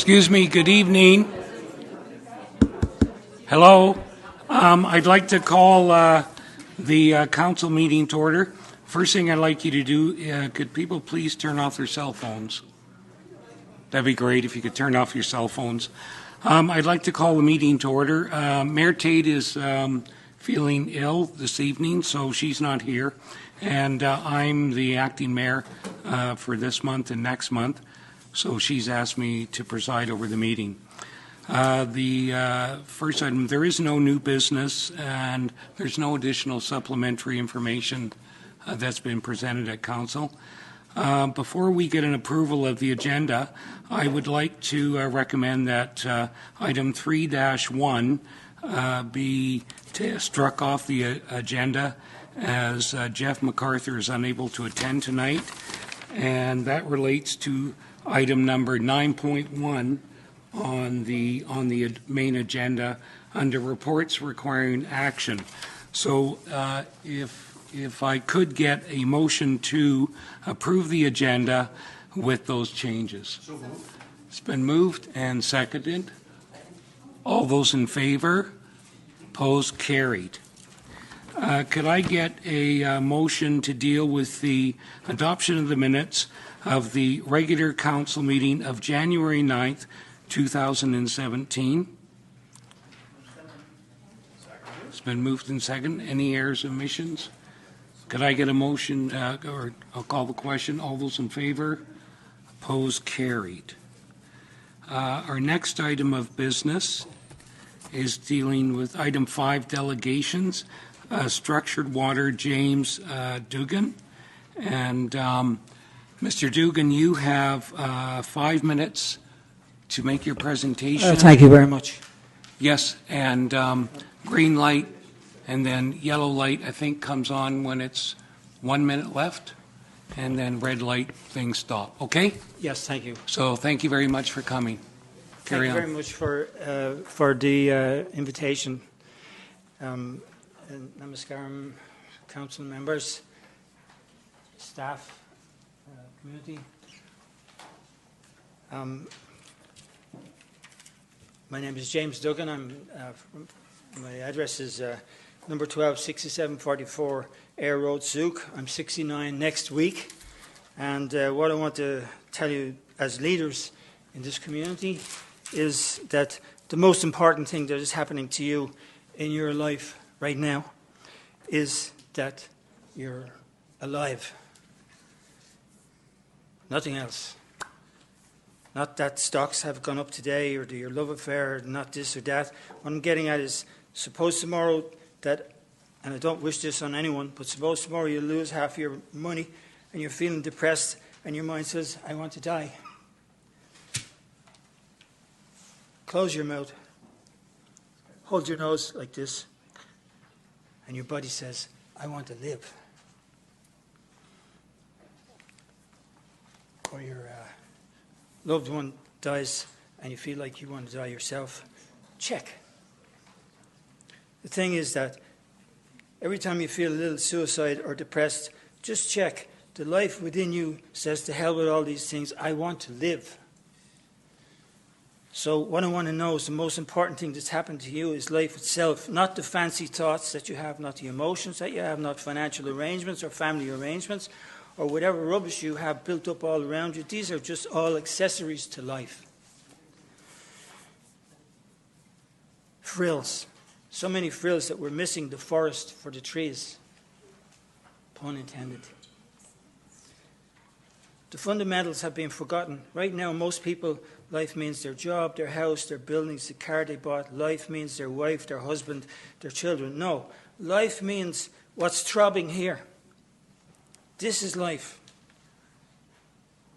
Excuse me, good evening. Hello. I'd like to call the council meeting to order. First thing I'd like you to do, could people please turn off their cell phones? That'd be great if you could turn off your cell phones. I'd like to call the meeting to order. Mayor Tate is feeling ill this evening, so she's not here. And I'm the acting mayor for this month and next month, so she's asked me to preside over the meeting. The first item, there is no new business and there's no additional supplementary information that's been presented at council. Before we get an approval of the agenda, I would like to recommend that item 3-1 be struck off the agenda as Jeff MacArthur is unable to attend tonight, and that relates to item number 9.1 on the main agenda under reports requiring action. So if I could get a motion to approve the agenda with those changes. So moved. It's been moved and seconded. All those in favor? Opposed? Carried. Could I get a motion to deal with the adoption of the minutes of the regular council meeting of January 9th, 2017? It's been moved and seconded. Any errors or omissions? Could I get a motion, or I'll call the question. All those in favor? Opposed? Carried. Our next item of business is dealing with item 5, delegations. Structured Water, James Duggan. And Mr. Duggan, you have 5 minutes to make your presentation. Thank you very much. Yes, and green light and then yellow light, I think, comes on when it's 1 minute left, and then red light, things stop. Okay? Yes, thank you. So thank you very much for coming. Carry on. Thank you very much for the invitation. And namaskaram, council members, staff, community. My name is James Duggan. My address is number 12, 6744 Ayr Road, Zook. I'm 69 next week. And what I want to tell you as leaders in this community is that the most important thing that is happening to you in your life right now is that you're alive. Nothing else. Not that stocks have gone up today or your love affair, not this or that. What I'm getting at is, suppose tomorrow that, and I don't wish this on anyone, but suppose tomorrow you lose half your money and you're feeling depressed and your mind says, I want to die. Close your mouth. Hold your nose like this. And your body says, I want to live. Or your loved one dies and you feel like you want to die yourself. Check. The thing is that every time you feel a little suicide or depressed, just check. The life within you says, to hell with all these things, I want to live. So what I want to know is the most important thing that's happened to you is life itself, not the fancy thoughts that you have, not the emotions that you have, not financial arrangements or family arrangements or whatever rubbish you have built up all around you. These are just all accessories to life. Frills. So many frills that we're missing the forest for the trees. Pun intended. The fundamentals have been forgotten. Right now, most people, life means their job, their house, their buildings, the car they bought. Life means their wife, their husband, their children. No, life means what's throbbing here. This is life.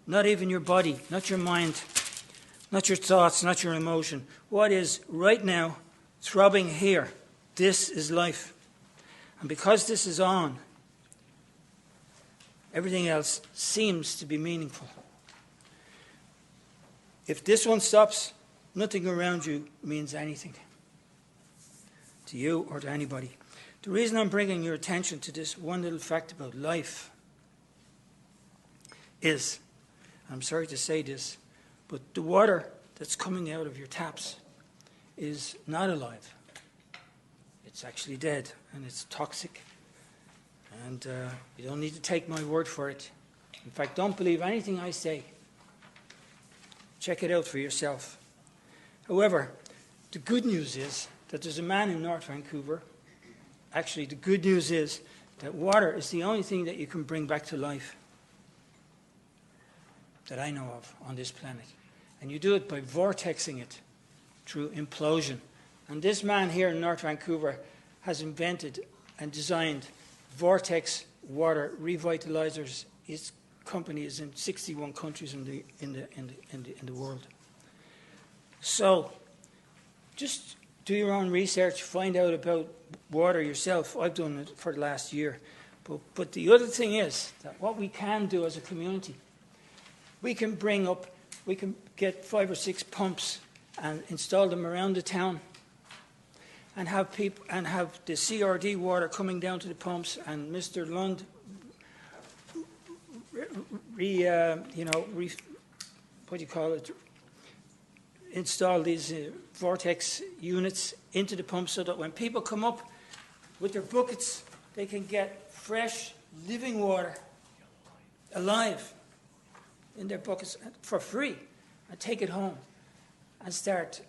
Not even your body, not your mind, not your thoughts, not your emotion. What is right now throbbing here? This is life. And because this is on, everything else seems to be meaningful. If this one stops, nothing around you means anything to you or to anybody. The reason I'm bringing your attention to this one little fact about life is, I'm sorry to say this, but the water that's coming out of your taps is not alive. It's actually dead, and it's toxic. And you don't need to take my word for it. In fact, don't believe anything I say. Check it out for yourself. However, the good news is that there's a man in North Vancouver. Actually, the good news is that water is the only thing that you can bring back to life that I know of on this planet. And you do it by vortexing it through implosion. And this man here in North Vancouver has invented and designed vortex water revitalizers. His company is in 61 countries in the world. So just do your own research, find out about water yourself. I've done it for the last year. But the other thing is that what we can do as a community, we can get 5 or 6 pumps and install them around the town, and have the CRD water coming down to the pumps, and Mr. Lund, install these vortex units into the pump so that when people come up with their buckets, they can get fresh, living water, alive, in their buckets for free, and take it home and start,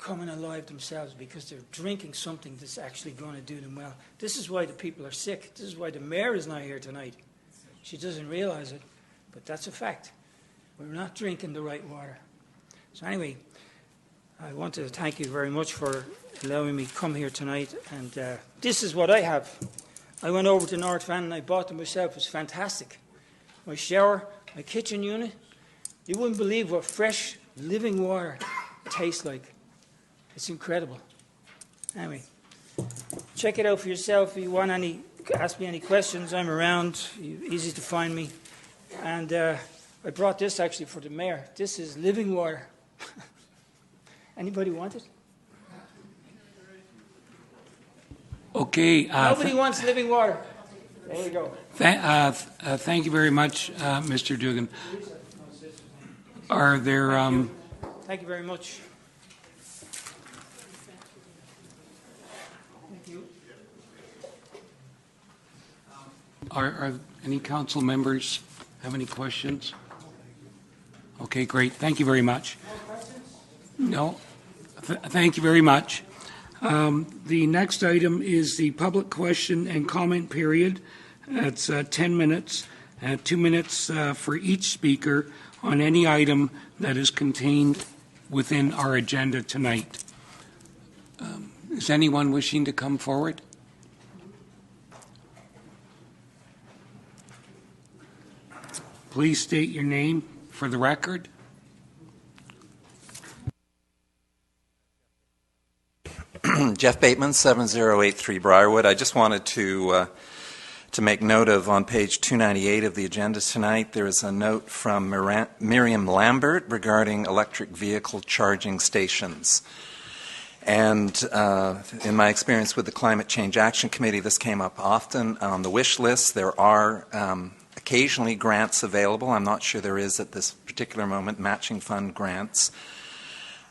coming alive themselves, because they're drinking something that's actually going to do them well. This is why the people are sick. This is why the mayor is not here tonight. She doesn't realize it, but that's a fact. We're not drinking the right water. So anyway, I want to thank you very much for allowing me to come here tonight. And this is what I have. I went over to North Van and I bought them myself. It's fantastic. My shower, my kitchen unit. You wouldn't believe what fresh, living water tastes like. It's incredible. Anyway, check it out for yourself. If you want ask me any questions, I'm around. Easy to find me. And I brought this actually for the mayor. This is living water. Anybody want it? Okay. Nobody wants living water. There you go. Thank you very much, Mr. Duggan. Are there... Thank you very much. Thank you. Are any council members have any questions? Okay, great. Thank you very much. No? Thank you very much. The next item is the public question and comment period. It's 10 minutes, 2 minutes for each speaker on any item that is contained within our agenda tonight. Is anyone wishing to come forward? Please state your name for the record. Jeff Bateman, 7083 Briarwood. I just wanted to make note of, on page 298 of the agenda tonight, there is a note from Miriam Lambert regarding electric vehicle charging stations. And in my experience with the Climate Change Action Committee, this came up often on the wish list. There are occasionally grants available. I'm not sure there is at this particular moment, matching fund grants.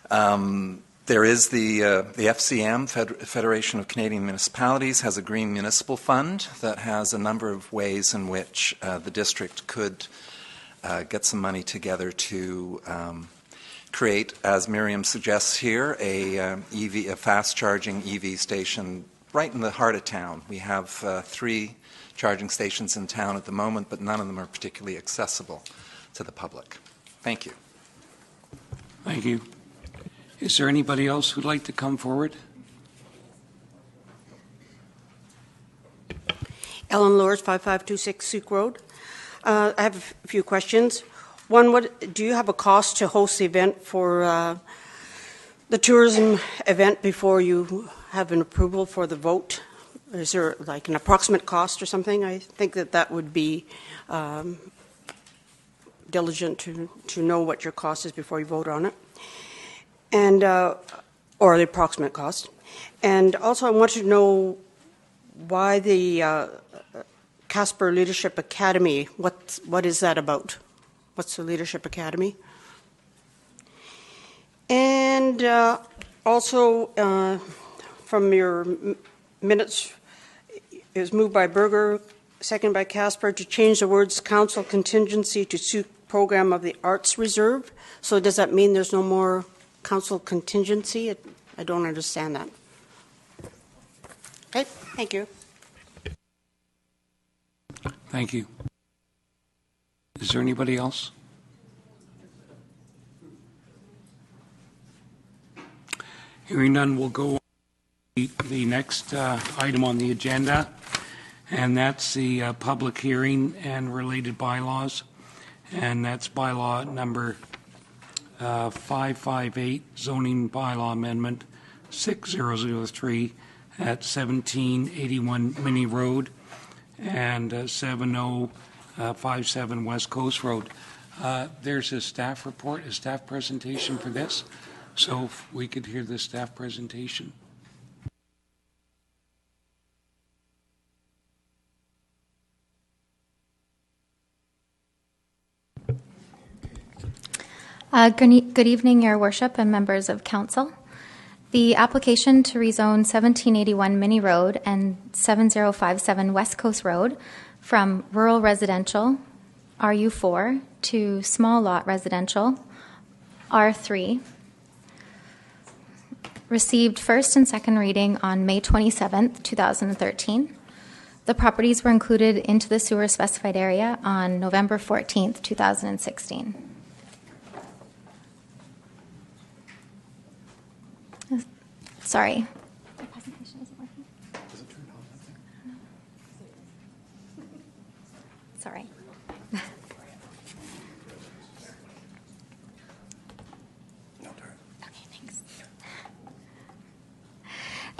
There is the FCM, Federation of Canadian Municipalities, has a Green Municipal Fund that has a number of ways in which the district could get some money together to create, as Miriam suggests here, a fast-charging EV station right in the heart of town. We have 3 charging stations in town at the moment, but none of them are particularly accessible to the public. Thank you. Thank you. Is there anybody else who'd like to come forward? Ellen Lors, 5526 Souk Road. I have a few questions. One, do you have a cost to host the event for the tourism event before you have an approval for the vote? Is there like an approximate cost or something? I think that would be diligent to know what your cost is before you vote on it. And or the approximate cost. And also I want to know why the Kasper Leadership Academy, what is that about? What's the Leadership Academy? And also, from your minutes, it was moved by Berger, second by Kasper, to change the words council contingency to suit program of the Arts Reserve. So does that mean there's no more council contingency? I don't understand that. Okay, thank you. Thank you. Is there anybody else? Hearing none, we'll go on to the next item on the agenda, and that's the public hearing and related bylaws, and that's bylaw number 558, zoning bylaw amendment 6003 at 1781 Minnie Road and 7057 West Coast Road. There's a staff report, a staff presentation for this. So if we could hear the staff presentation. Good evening, Your Worship and members of Council. The application to rezone 1781 Minnie Road and 7057 West Coast Road from rural residential, RU4, to small lot residential, R3, received first and second reading on May 27th, 2013. The properties were included into the sewer specified area on November 14th, 2016. Sorry. The presentation isn't working. Does it turn on? Sorry.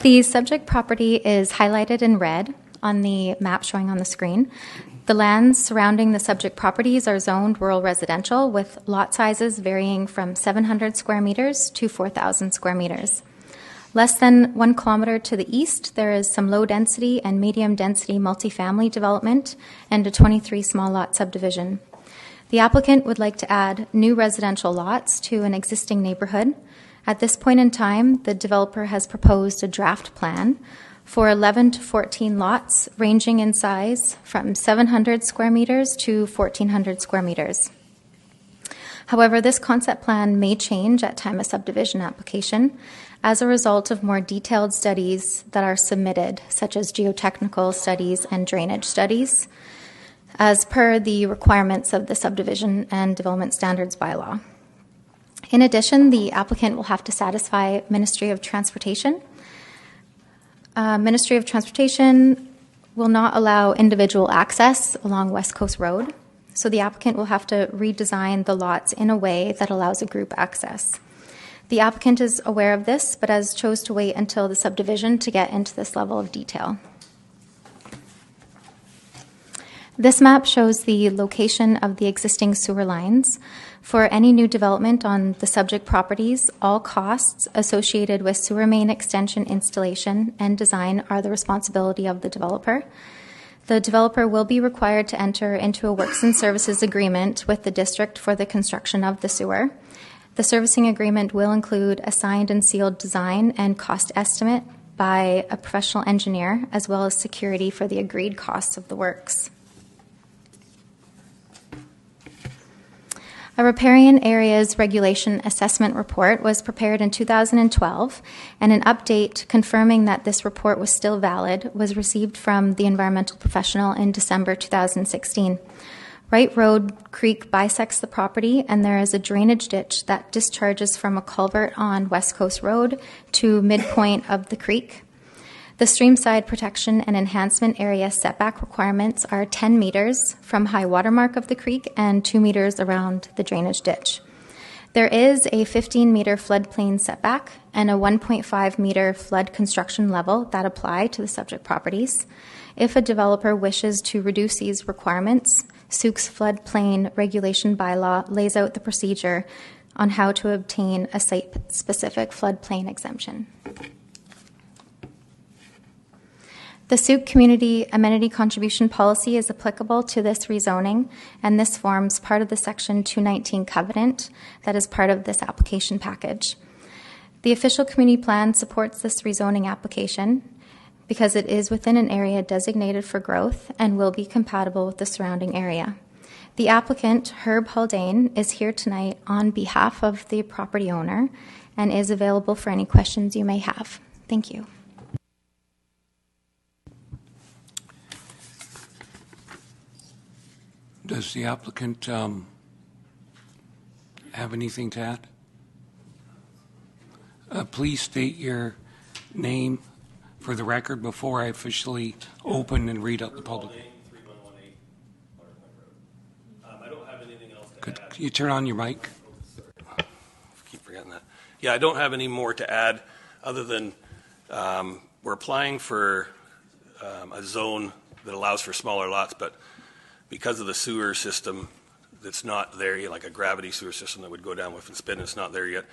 The subject property is highlighted in red on the map showing on the screen. The lands surrounding the subject properties are zoned rural residential with lot sizes varying from 700 square meters to 4,000 square meters. Less than 1 kilometer to the east, there is some low density and medium density multifamily development and a 23 small lot subdivision. The applicant would like to add new residential lots to an existing neighborhood. At this point in time, the developer has proposed a draft plan for 11 to 14 lots ranging in size from 700 square meters to 1,400 square meters. However, this concept plan may change at time of subdivision application as a result of more detailed studies that are submitted, such as geotechnical studies and drainage studies, as per the requirements of the Subdivision and Development Standards Bylaw. In addition, the applicant will have to satisfy Ministry of Transportation. Ministry of Transportation will not allow individual access along West Coast Road, so the applicant will have to redesign the lots in a way that allows a group access. The applicant is aware of this, but has chose to wait until the subdivision to get into this level of detail. This map shows the location of the existing sewer lines. For any new development on the subject properties, all costs associated with sewer main extension installation and design are the responsibility of the developer. The developer will be required to enter into a works and services agreement with the district for the construction of the sewer. The servicing agreement will include a signed and sealed design and cost estimate by a professional engineer, as well as security for the agreed costs of the works. A riparian areas regulation assessment report was prepared in 2012, and an update confirming that this report was still valid was received from the environmental professional in December 2016. Wright Road Creek bisects the property, and there is a drainage ditch that discharges from a culvert on West Coast Road to midpoint of the creek. The streamside protection and enhancement area setback requirements are 10 meters from high water mark of the creek and 2 meters around the drainage ditch. There is a 15-meter floodplain setback and a 1.5-meter flood construction level that apply to the subject properties. If a developer wishes to reduce these requirements, Souk's floodplain regulation bylaw lays out the procedure on how to obtain a site-specific floodplain exemption. The Souk Community Amenity Contribution Policy is applicable to this rezoning, and this forms part of the Section 219 covenant that is part of this application package. The official community plan supports this rezoning application because it is within an area designated for growth and will be compatible with the surrounding area. The applicant, Herb Haldane, is here tonight on behalf of the property owner and is available for any questions you may have. Thank you. Does the applicant have anything to add? Please state your name for the record before I officially open and read out the public. 3118 I don't have anything else to Could add. you turn on your mic? Keep forgetting that. Yeah, I don't have any more to add other than we're applying for a zone that allows for smaller lots, but because of the sewer system that's not there yet, like a gravity sewer system that would go down with and spin, it's not there yet,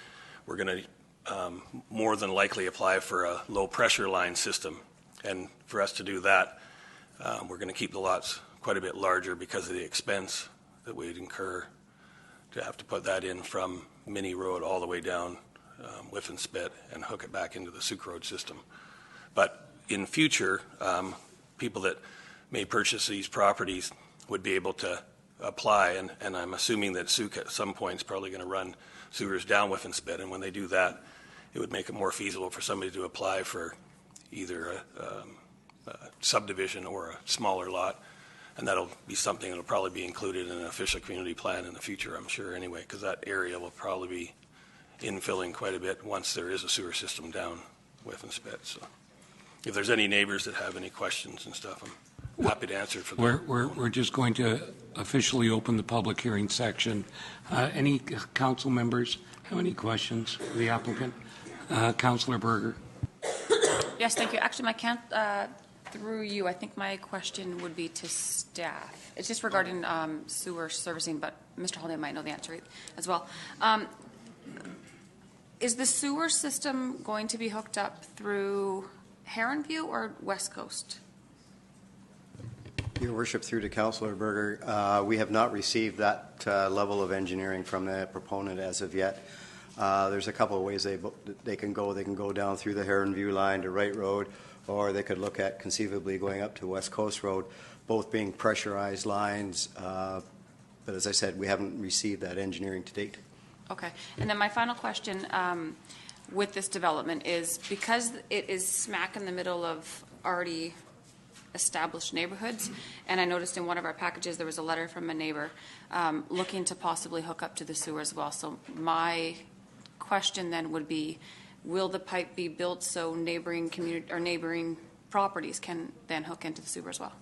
we're going to more than likely apply for a low pressure line system. And for us to do that, we're going to keep the lots quite a bit larger because of the expense that we'd incur to have to put that in from Minnie Road all the way down Whiff and Spit and hook it back into the Souk Road system. But in future, people that may purchase these properties would be able to apply, and I'm assuming that Souk at some point is probably going to run sewers down Whiff and Spit, and when they do that, it would make it more feasible for somebody to apply for either a subdivision or a smaller lot, and that'll be something that'll probably be included in an official community plan in the future, I'm sure, anyway, because that area will probably be infilling quite a bit once there is a sewer system down Whiff and Spit. So if there's any neighbors that have any questions and stuff, I'm happy to answer it for them. We're just going to officially open the public hearing section. Any council members have any questions for the applicant? Councillor Berger. Yes, thank you. Actually, through you, I think my question would be to staff. It's just regarding sewer servicing, but Mr. Haldane might know the answer as well. Is the sewer system going to be hooked up through Heronview or West Coast? Your Worship, through to Councillor Berger, we have not received that level of engineering from the proponent as of yet. There's a couple of ways they can go. They can go down through the Heronview line to Wright Road, or they could look at conceivably going up to West Coast Road, both being pressurized lines. But as I said, we haven't received that engineering to date. Okay. And then my final question with this development is, because it is smack in the middle of already established neighborhoods, and I noticed in one of our packages there was a letter from a neighbor looking to possibly hook up to the sewer as well. So my question then would be, will the pipe be built so neighboring community or neighboring properties can then hook into the sewer as well?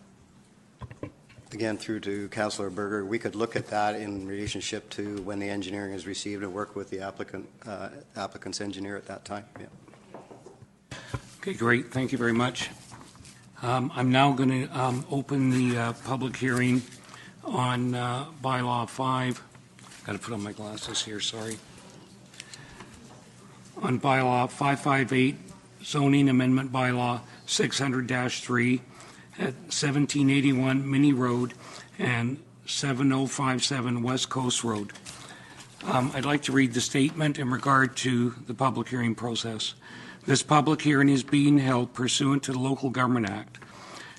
Again, through to Councillor Berger, we could look at that in relationship to when the engineering is received and work with the applicant's engineer at that time. Yeah. Okay, great. Thank you very much. I'm now going to open the public hearing on Bylaw 5. Got to put on my glasses here, sorry. On Bylaw 558, Zoning Amendment Bylaw 600-3 at 1781 Minnie Road and 7057 West Coast Road. I'd like to read the statement in regard to the public hearing process. This public hearing is being held pursuant to the Local Government Act.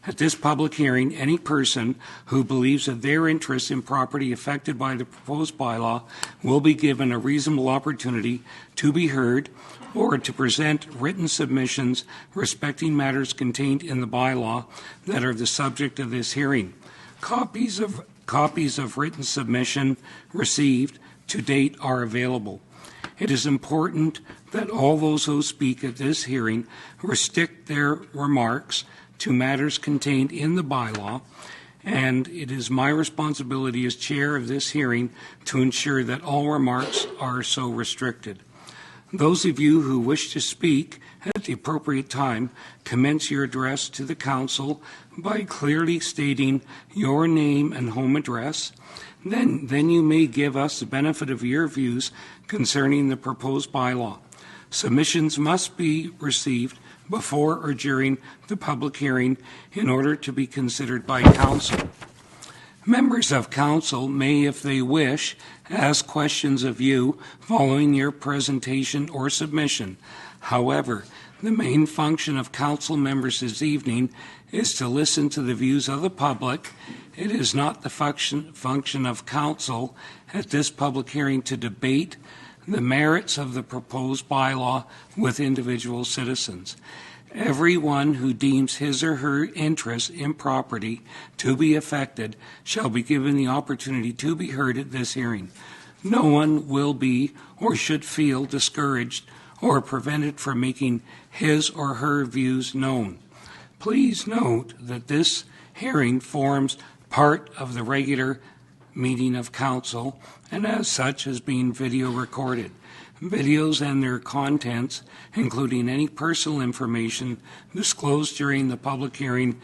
At this public hearing, any person who believes that their interest in property affected by the proposed bylaw will be given a reasonable opportunity to be heard or to present written submissions respecting matters contained in the bylaw that are the subject of this hearing. Copies of written submission received to date are available. It is important that all those who speak at this hearing restrict their remarks to matters contained in the bylaw, and it is my responsibility as chair of this hearing to ensure that all remarks are so restricted. Those of you who wish to speak at the appropriate time, commence your address to the council by clearly stating your name and home address. Then you may give us the benefit of your views concerning the proposed bylaw. Submissions must be received before or during the public hearing in order to be considered by council. Members of council may, if they wish, ask questions of you following your presentation or submission. However, the main function of council members this evening is to listen to the views of the public. It is not the function of council at this public hearing to debate the merits of the proposed bylaw with individual citizens. Everyone who deems his or her interest in property to be affected shall be given the opportunity to be heard at this hearing. No one will be or should feel discouraged or prevented from making his or her views known. Please note that this hearing forms part of the regular meeting of council and as such is being video recorded. Videos and their contents, including any personal information disclosed during the public hearing,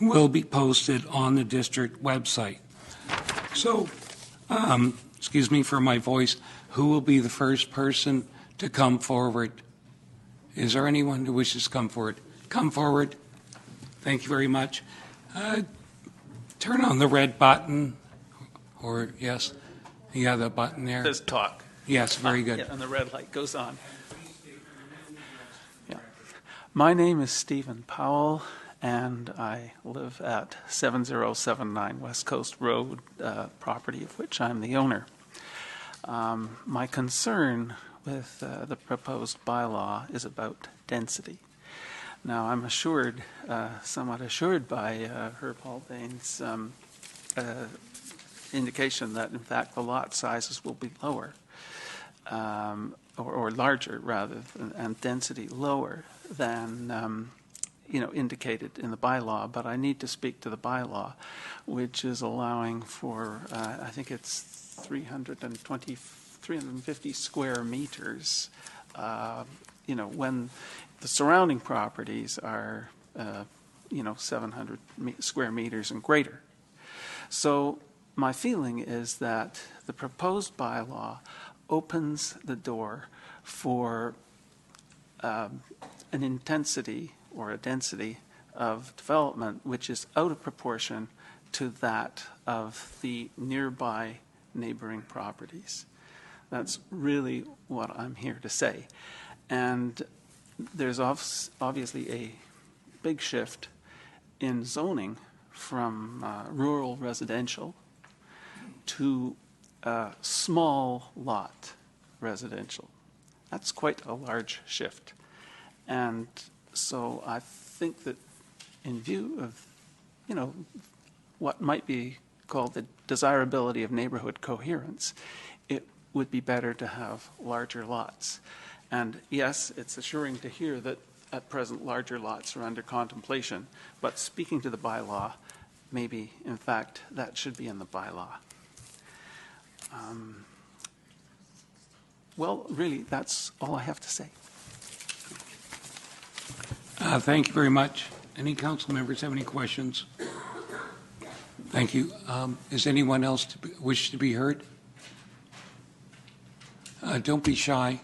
will be posted on the district website. So, excuse me for my voice, who will be the first person to come forward? Is there anyone who wishes to come forward? Come forward. Thank you very much. Turn on the red button, or yes, yeah, the button there. It says talk. Yes, very good. Yeah, and the red light goes on. Yeah. My name is Stephen Powell, and I live at 7079 West Coast Road, property of which I'm the owner. My concern with the proposed bylaw is about density. Now, I'm assured, somewhat assured by Herb Haldane's indication that, in fact, the lot sizes will be lower. Or larger rather, and density lower than indicated in the bylaw. But I need to speak to the bylaw, which is allowing for I think it's 350 square meters. When the surrounding properties are 700 square meters and greater. So my feeling is that the proposed bylaw opens the door for an intensity or a density of development which is out of proportion to that of the nearby neighboring properties. That's really what I'm here to say. And there's obviously a big shift in zoning from rural residential to small lot residential. That's quite a large shift. And so I think that in view of, what might be called the desirability of neighborhood coherence, it would be better to have larger lots. And yes, it's assuring to hear that at present larger lots are under contemplation, but speaking to the bylaw, maybe in fact that should be in the bylaw. Well, really, that's all I have to say. Thank you very much. Any council members have any questions? Thank you. Is anyone else wish to be heard? Don't be shy.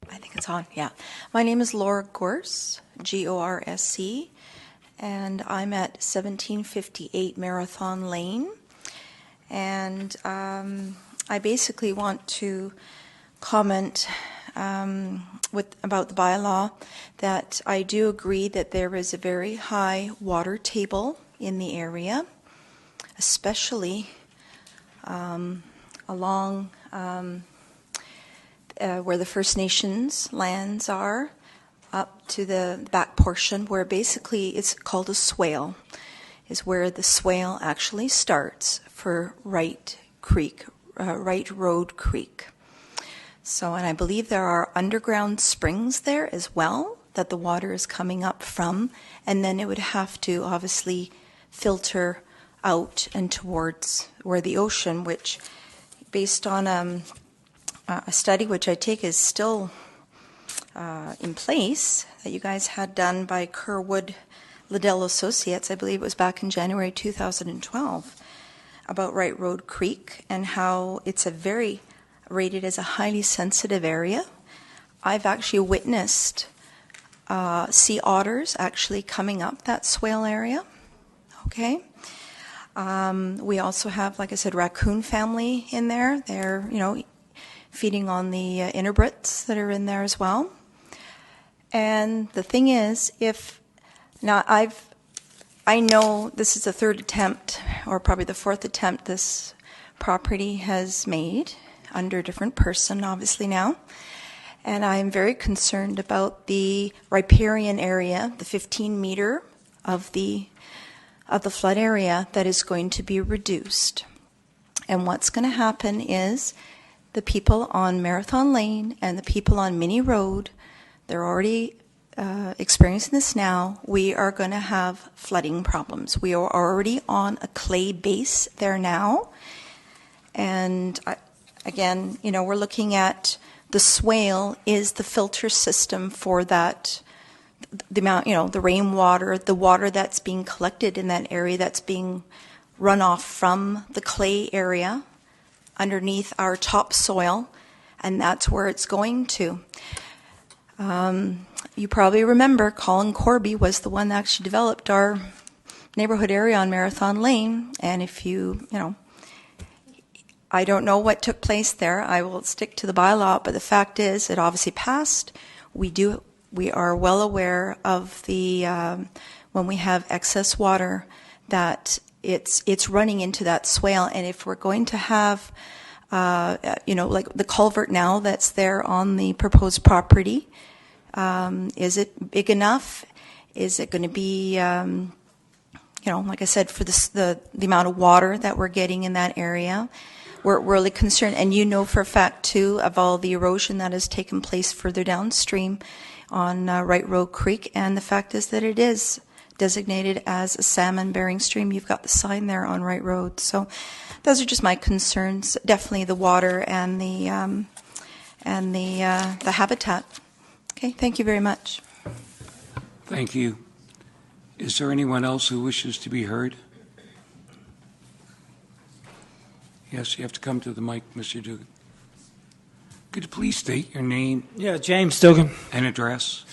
I think it's on, yeah. My name is Laura Gorse, G-O-R-S-C, and I'm at 1758 Marathon Lane. And I basically want to comment about the bylaw that I do agree that there is a very high water table in the area, especially along where the First Nations lands are, up to the back portion where basically it's called a swale, is where the swale actually starts for Wright Road Creek. So, and I believe there are underground springs there as well that the water is coming up from, and then it would have to obviously filter out and towards where the ocean, which based on a study which I take is still in place that you guys had done by Kerwood Liddell Associates, I believe it was back in January 2012, about Wright Road Creek and how it's rated as a highly sensitive area. I've actually witnessed sea otters actually coming up that swale area. Okay. We also have, like I said, raccoon family in there. They're, feeding on the invertebrates that are in there as well. And the thing is, I know this is the third attempt, or probably the fourth attempt this property has made under a different person, obviously now. And I'm very concerned about the riparian area, the 15 meter of the flood area that is going to be reduced. And what's going to happen is the people on Marathon Lane and the people on Minnie Road, they're already experiencing this now. We are going to have flooding problems. We are already on a clay base there now. And again, we're looking at the swale is the filter system for that, the amount, the rainwater, the water that's being collected in that area that's being run off from the clay area underneath our topsoil, and that's where it's going to. You probably remember Colin Corby was the one that actually developed our neighborhood area on Marathon Lane, and if I don't know what took place there. I will stick to the bylaw, but the fact is it obviously passed. We are well aware of the when we have excess water that it's running into that swale, and if we're going to have like the culvert now that's there on the proposed property, is it big enough? Is it going to be like I said, for the amount of water that we're getting in that area? We're really concerned, and for a fact too of all the erosion that has taken place further downstream on Wright Road Creek, and the fact is that it is designated as a salmon-bearing stream. You've got the sign there on Wright Road. So those are just my concerns. Definitely the water and the habitat. Okay, thank you very much. Thank you. Is there anyone else who wishes to be heard? Yes, you have to come to the mic, Mr. Duggan. Could you please state your name? Yeah, James Duggan, and address?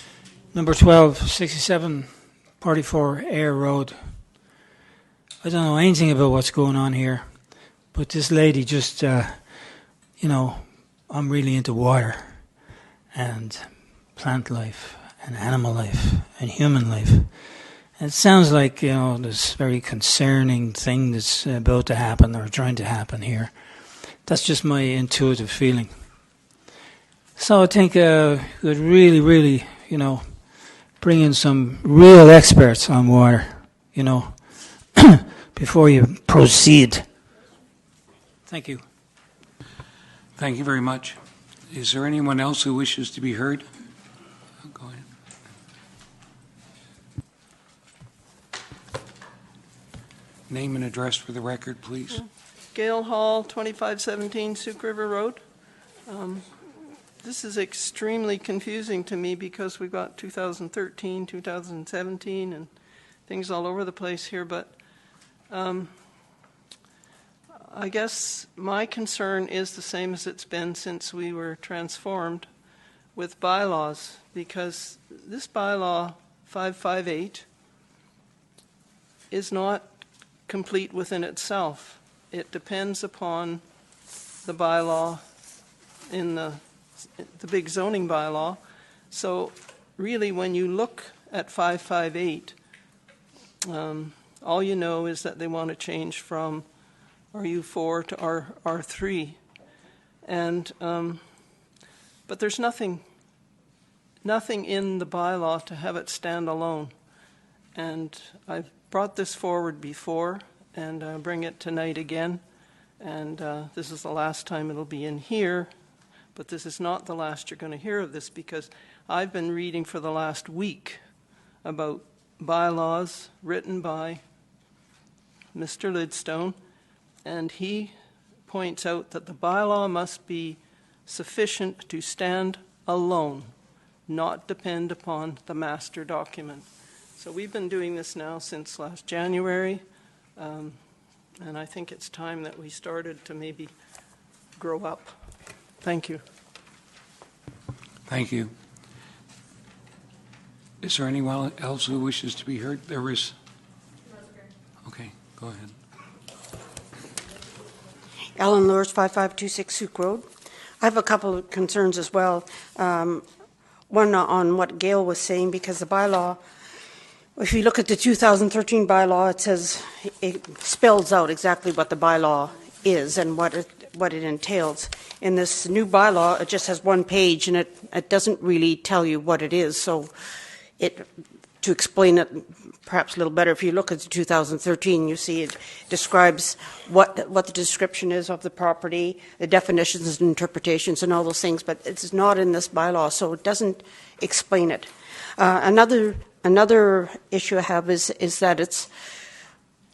number 12, 6744 Ayr Road. I don't know anything about what's going on here, but this lady just, I'm really into water and plant life and animal life and human life. And it sounds like, this very concerning thing that's about to happen or trying to happen here. That's just my intuitive feeling. So I think we could really, really, bring in some real experts on water, before you proceed. Thank you. Thank you very much. Is there anyone else who wishes to be heard? Go ahead. Name and address for the record, please. Gail Hall, 2517 Souk River Road. This is extremely confusing to me because we've got 2013, 2017, and things all over the place here, but I guess my concern is the same as it's been since we were transformed with bylaws, because this bylaw 558 is not complete within itself. It depends upon the bylaw in the big zoning bylaw. So really, when you look at 558, all you know is that they want to change from RU4 to R3, and but there's nothing in the bylaw to have it stand alone. And I've brought this forward before, and bring it tonight again. And this is the last time it'll be in here. But this is not the last you're going to hear of this, because I've been reading for the last week about bylaws written by Mr. Lidstone, and he points out that the bylaw must be sufficient to stand alone, not depend upon the master document. So we've been doing this now since last January, and I think it's time that we started to maybe grow up. Thank you. Thank you. Is there anyone else who wishes to be heard? There is. Okay, go ahead. Ellen Lures, 5526 Souk Road. I have a couple of concerns as well. One on what Gail was saying, because the bylaw, if you look at the 2013 bylaw, it says, it spells out exactly what the bylaw is and what it entails. In this new bylaw, it just has one page, and it doesn't really tell you what it is. So to explain it perhaps a little better, if you look at the 2013, you see it describes what the description is of the property, the definitions and interpretations and all those things, but it's not in this bylaw, so it doesn't explain it. Another issue I have is that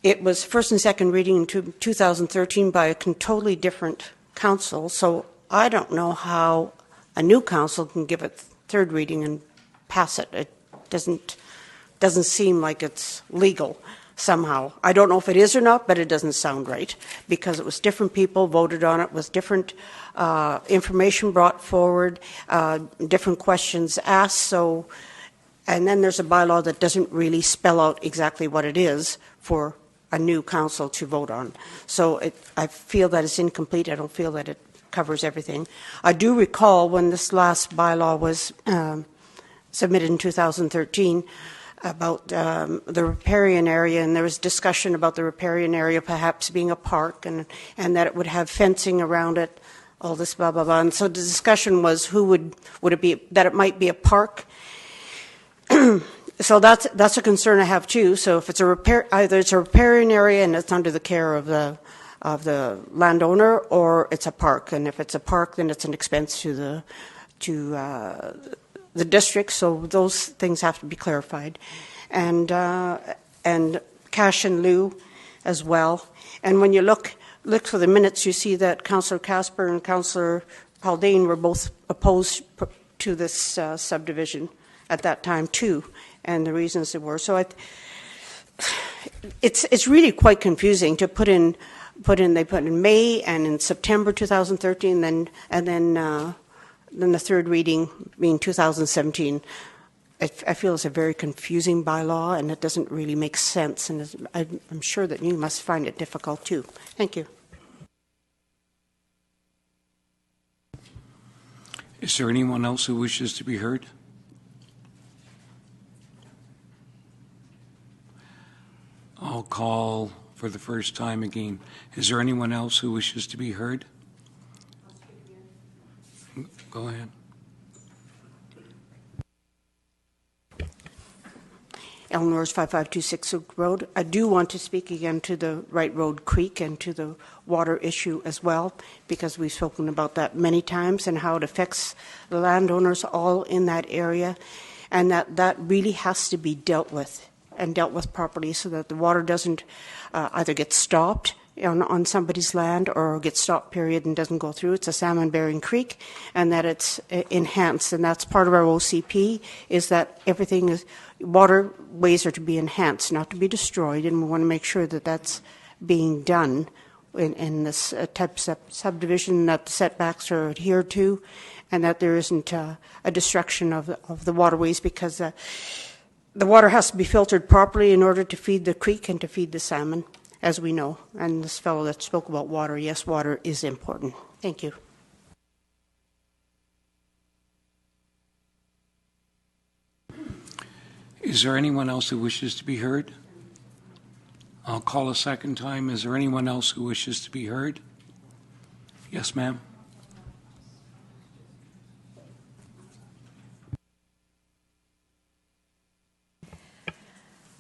it was first and second reading in 2013 by a totally different council, so I don't know how a new council can give it third reading and pass it. It doesn't seem like it's legal somehow. I don't know if it is or not, but it doesn't sound right, because it was different people voted on it, with different information brought forward, different questions asked. So, and then there's a bylaw that doesn't really spell out exactly what it is for a new council to vote on. So I feel that it's incomplete. I don't feel that it covers everything. I do recall when this last bylaw was submitted in 2013 about the riparian area, and there was discussion about the riparian area perhaps being a park, and that it would have fencing around it, all this blah blah blah. And so the discussion was who would it be, that it might be a park. So that's a concern I have too. So if it's either it's a riparian area and it's under the care of the landowner, or it's a park. And if it's a park, then it's an expense to the district. So those things have to be clarified, and cash in lieu as well. And when you look for the minutes, you see that Councillor Kasper and Councillor Haldane were both opposed to this subdivision at that time too, and the reasons they were. So it's really quite confusing to put in May and in September 2013, and then the third reading being 2017. I feel it's a very confusing bylaw, and it doesn't really make sense, and I'm sure that you must find it difficult too. Thank you. Is there anyone else who wishes to be heard? I'll call for the first time again. Is there anyone else who wishes to be heard? Go ahead. Eleanor's 5526 Souk Road. I do want to speak again to the Wright Road Creek and to the water issue as well, because we've spoken about that many times and how it affects the landowners all in that area, and that really has to be dealt with, and dealt with properly, so that the water doesn't either get stopped on somebody's land or get stopped, period, and doesn't go through. It's a salmon-bearing creek, and that it's enhanced. And that's part of our OCP, is that everything is, waterways are to be enhanced, not to be destroyed, and we want to make sure that that's being done in this type of subdivision, that the setbacks are adhered to, and that there isn't a destruction of the waterways, because the water has to be filtered properly in order to feed the creek and to feed the salmon, as we know. And this fellow that spoke about water, yes, water is important. Thank you. Is there anyone else who wishes to be heard? I'll call a second time. Is there anyone else who wishes to be heard? Yes, ma'am.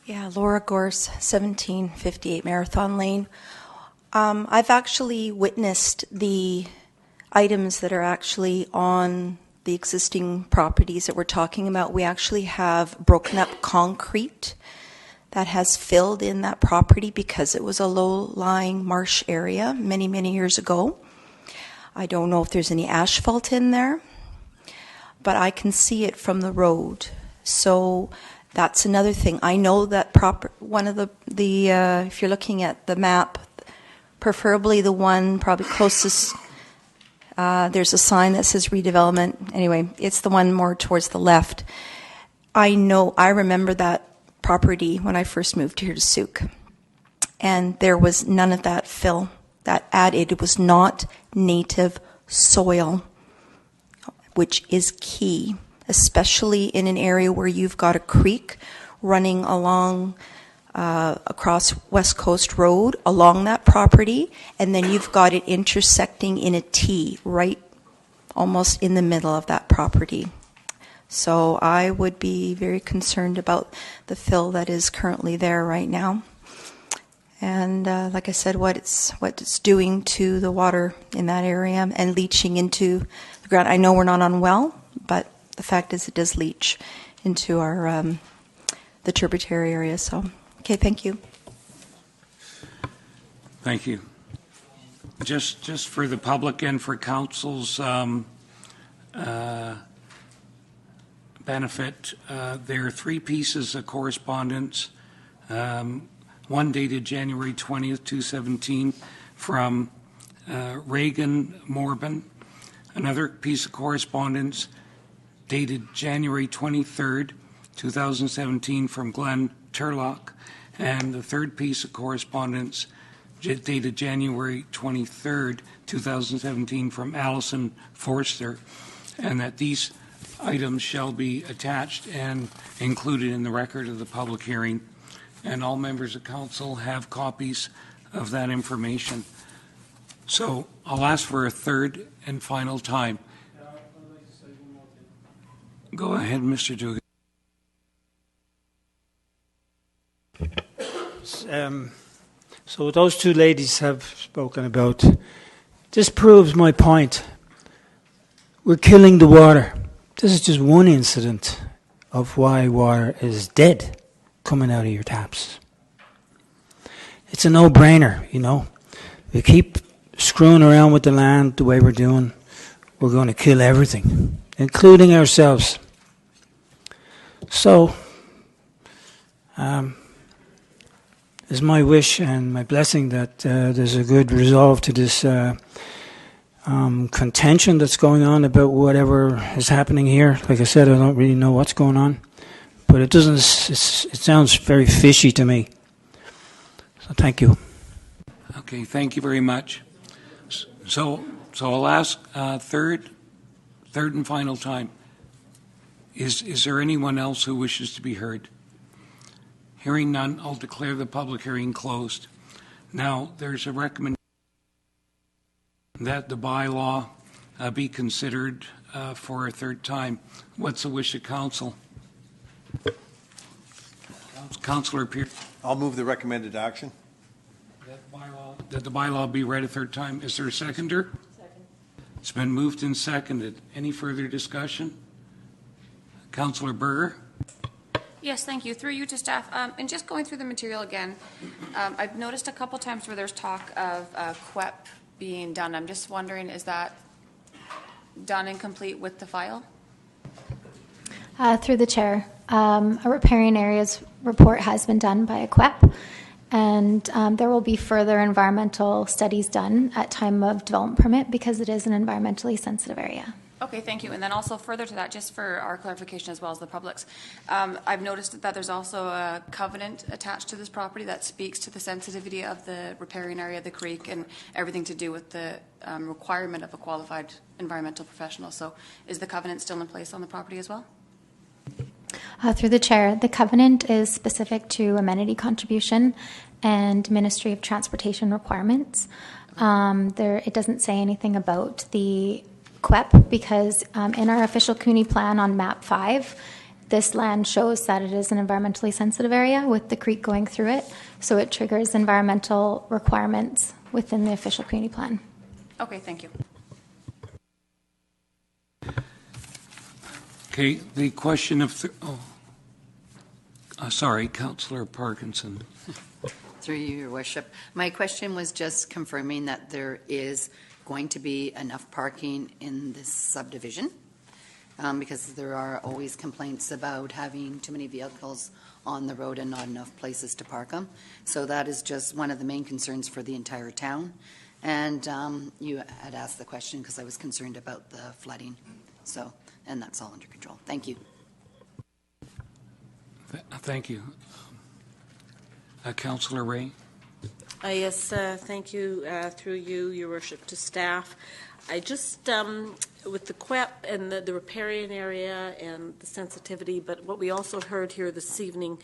Yeah, Laura Gorse, 1758 Marathon Lane. I've actually witnessed the items that are actually on the existing properties that we're talking about. We actually have broken up concrete that has filled in that property because it was a low-lying marsh area many, many years ago. I don't know if there's any asphalt in there, but I can see it from the road. So That's another thing. I know that one of the if you're looking at the map, preferably the one probably closest, there's a sign that says redevelopment. Anyway, it's the one more towards the left. I remember that property when I first moved here to Souk. And there was none of that fill that added. It was not native soil, which is key, especially in an area where you've got a creek running along across West Coast Road along that property, and then you've got it intersecting in a T right almost in the middle of that property. So I would be very concerned about the fill that is currently there right now. And like I said, what it's doing to the water in that area and leaching into the ground. I know we're not on well, but the fact is it does leach into our the tributary area. So, okay, thank you. Thank you. Just for the public and for council's benefit, there are 3 pieces of correspondence. One dated January 20th, 2017 from Reagan Morban. Another piece of correspondence dated January 23rd, 2017 from Glenn Turlock. And the third piece of correspondence dated January 23rd, 2017 from Allison Forster. And that these items shall be attached and included in the record of the public hearing. And all members of council have copies of that information. So I'll ask for a third and final time. Go ahead, Mr. Duggan. So what those two ladies have spoken about, this proves my point. We're killing the water. This is just one incident of why water is dead coming out of your taps. It's a no-brainer, you know. We keep screwing around with the land the way we're doing, we're going to kill everything, including ourselves. So, it's my wish and my blessing that there's a good resolve to this contention that's going on about whatever is happening here. Like I said, I don't really know what's going on. But it doesn't. It sounds very fishy to me. So thank you. Okay, thank you very much. So I'll ask third and final time. Is there anyone else who wishes to be heard? Hearing none, I'll declare the public hearing closed. Now, there's a recommendation that the bylaw be considered for a third time. What's the wish of council? Councillor Pierce. I'll move the recommended action. That the bylaw be read a third time. Is there a seconder? Second. It's been moved and seconded. Any further discussion? Councillor Berger. Yes, thank you. Through you to staff. And just going through the material again, I've noticed a couple times where there's talk of QEP being done. I'm just wondering, is that done and complete with the file? Through the chair, a riparian areas report has been done by a QEP, and there will be further environmental studies done at time of development permit because it is an environmentally sensitive area. Okay, thank you. And then also further to that, just for our clarification as well as the public's, I've noticed that there's also a covenant attached to this property that speaks to the sensitivity of the riparian area of the creek and everything to do with the requirement of a qualified environmental professional. So is the covenant still in place on the property as well? Through the chair, the covenant is specific to amenity contribution and Ministry of Transportation requirements. It doesn't say anything about the QEP because in our official CUNY plan on map 5, this land shows that it is an environmentally sensitive area with the creek going through it, so it triggers environmental requirements within the official CUNY plan. Okay, thank you. Okay, the question of... sorry, Councillor Parkinson. Through you, Your Worship. My question was just confirming that there is going to be enough parking in this subdivision because there are always complaints about having too many vehicles on the road and not enough places to park them. So that is just one of the main concerns for the entire town. And you had asked the question because I was concerned about the flooding. So, and that's all under control. Thank you. Thank you. Councillor Ray? Yes, thank you, through you, Your Worship, to staff. I just, with the QEP and the riparian area and the sensitivity, but what we also heard here this evening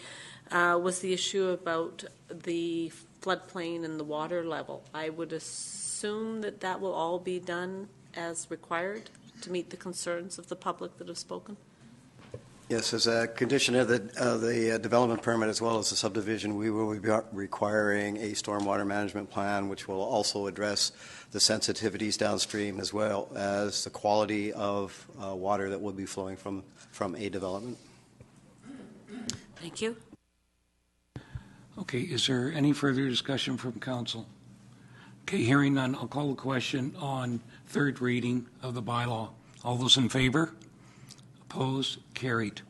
was the issue about the floodplain and the water level. I would assume that that will all be done as required to meet the concerns of the public that have spoken? Yes, as a condition of the development permit as well as the subdivision, we will be requiring a stormwater management plan, which will also address the sensitivities downstream as well as the quality of water that will be flowing from a development. Thank you. Okay, is there any further discussion from council? Okay, hearing none, I'll call the question on third reading of the bylaw. All those in favor? Opposed? Carried.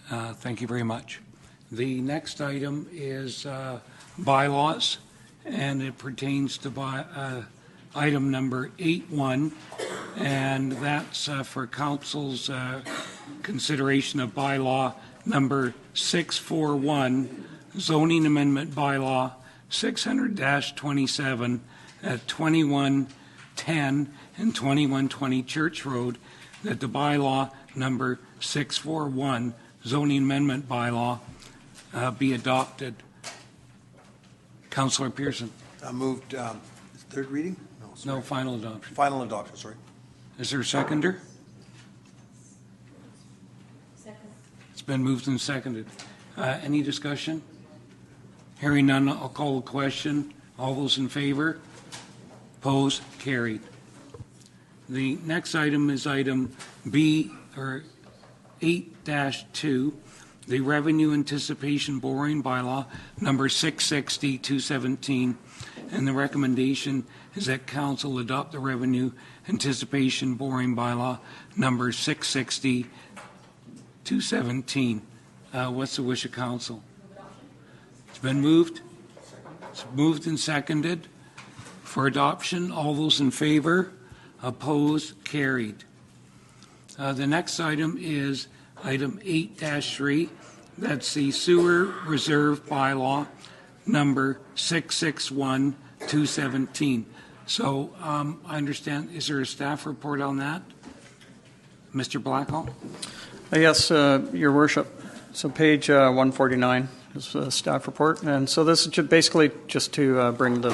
Thank you very much. The next item is bylaws, and it pertains to item number 8.1, and that's for council's consideration of bylaw number 641, zoning amendment bylaw 600-27 at 2110 and 2120 Church Road, that the bylaw number 641, zoning amendment bylaw, be adopted. Councillor Pearson. Moved. Third reading? No, final adoption. Final adoption, sorry. Is there a seconder? Second. It's been moved and seconded. Any discussion? Hearing none, I'll call the question. All those in favor? Opposed? Carried. The next item is item B, or 8-2, the Revenue Anticipation Borrowing Bylaw, number 660-217, and the recommendation is that council adopt the Revenue Anticipation Borrowing Bylaw, number 660-217. What's the wish of council? It's been moved. It's moved and seconded for adoption. All those in favor? Opposed? Carried. The next item is item 8-3. That's the Sewer Reserve Bylaw, number 661-217. So I understand, is there a staff report on that? Mr. Blackwell? Yes, Your Worship. So page 149 is the staff report. And so this is basically just to bring the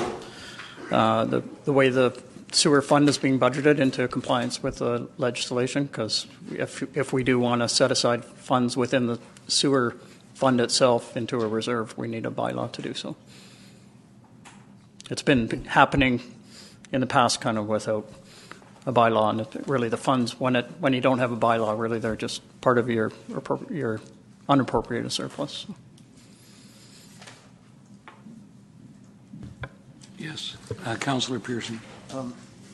way the sewer fund is being budgeted into compliance with the legislation, because if we do want to set aside funds within the sewer fund itself into a reserve, we need a bylaw to do so. It's been happening in the past kind of without a bylaw, and really the funds, when you don't have a bylaw, really they're just part of your unappropriated surplus. Yes. Councillor Pearson.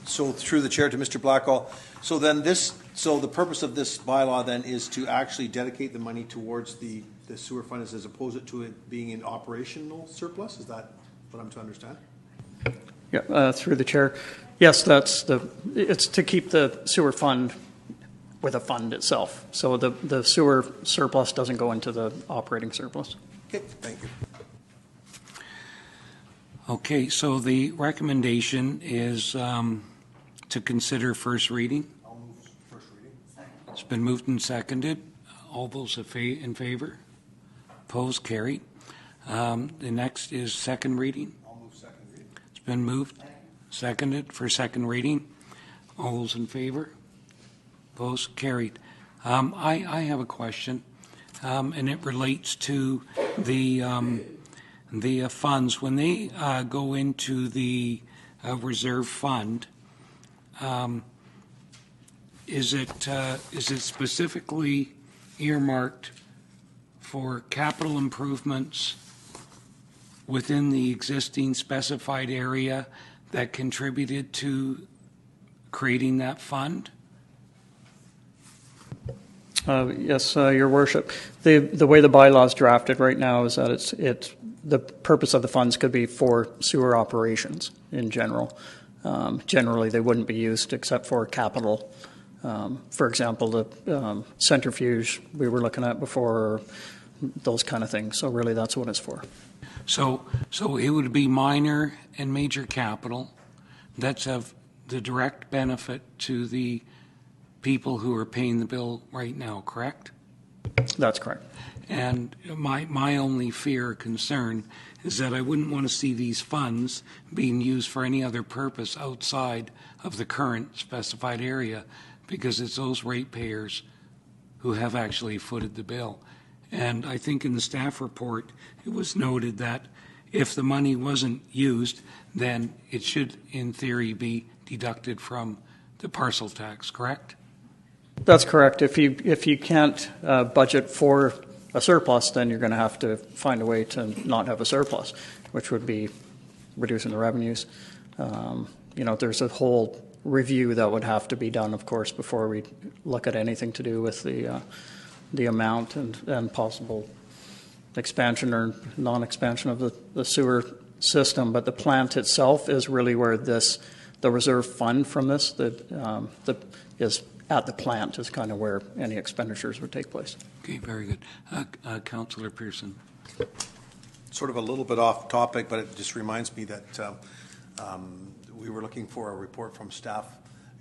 So through the chair to Mr. Blackwell. So then the purpose of this bylaw then is to actually dedicate the money towards the sewer fund as opposed to it being an operational surplus? Is that what I'm to understand? Yeah, through the chair. Yes, it's to keep the sewer fund with a fund itself. So the sewer surplus doesn't go into the operating surplus. Okay, thank you. Okay, so the recommendation is to consider first reading. I'll move first reading. It's been moved and seconded. All those in favor? Opposed? Carried. The next is second reading. I'll move second reading. It's been moved, seconded for second reading. All those in favor? Opposed? Carried. I have a question, and it relates to the funds. When they go into the reserve fund, is it specifically earmarked for capital improvements within the existing specified area that contributed to creating that fund? Yes, Your Worship. The way the bylaw is drafted right now is that it's the purpose of the funds could be for sewer operations in general. Generally, they wouldn't be used except for capital. For example, the centrifuge we were looking at before, those kind of things. So really, that's what it's for. So it would be minor and major capital. That's of the direct benefit to the people who are paying the bill right now, correct? That's correct. And my only fear or concern is that I wouldn't want to see these funds being used for any other purpose outside of the current specified area, because it's those ratepayers who have actually footed the bill. And I think in the staff report, it was noted that if the money wasn't used, then it should, in theory, be deducted from the parcel tax, correct? That's correct. If you can't budget for a surplus, then you're going to have to find a way to not have a surplus, which would be reducing the revenues. There's a whole review that would have to be done, of course, before we look at anything to do with the amount and possible expansion or non-expansion of the sewer system. But the plant itself is really where the reserve fund from this that is at the plant is kind of where any expenditures would take place. Okay, very good. Councillor Pearson. Sort of a little bit off topic, but it just reminds me that we were looking for a report from staff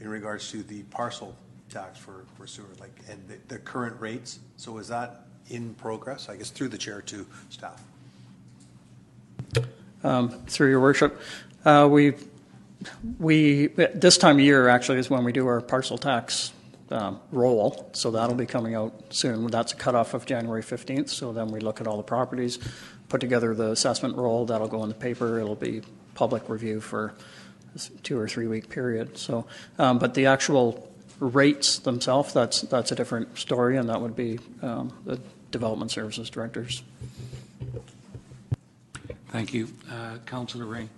in regards to the parcel tax for sewer, and the current rates. So is that in progress? I guess through the chair to staff. Through Your Worship, we this time of year actually is when we do our parcel tax roll, so that'll be coming out soon. That's a cutoff of January 15th, so then we look at all the properties, put together the assessment roll, that'll go in the paper, it'll be public review for a 2 or 3 week period. So, but the actual rates themselves, that's a different story, and that would be the Development Services Directors. Thank you. Councillor Ray.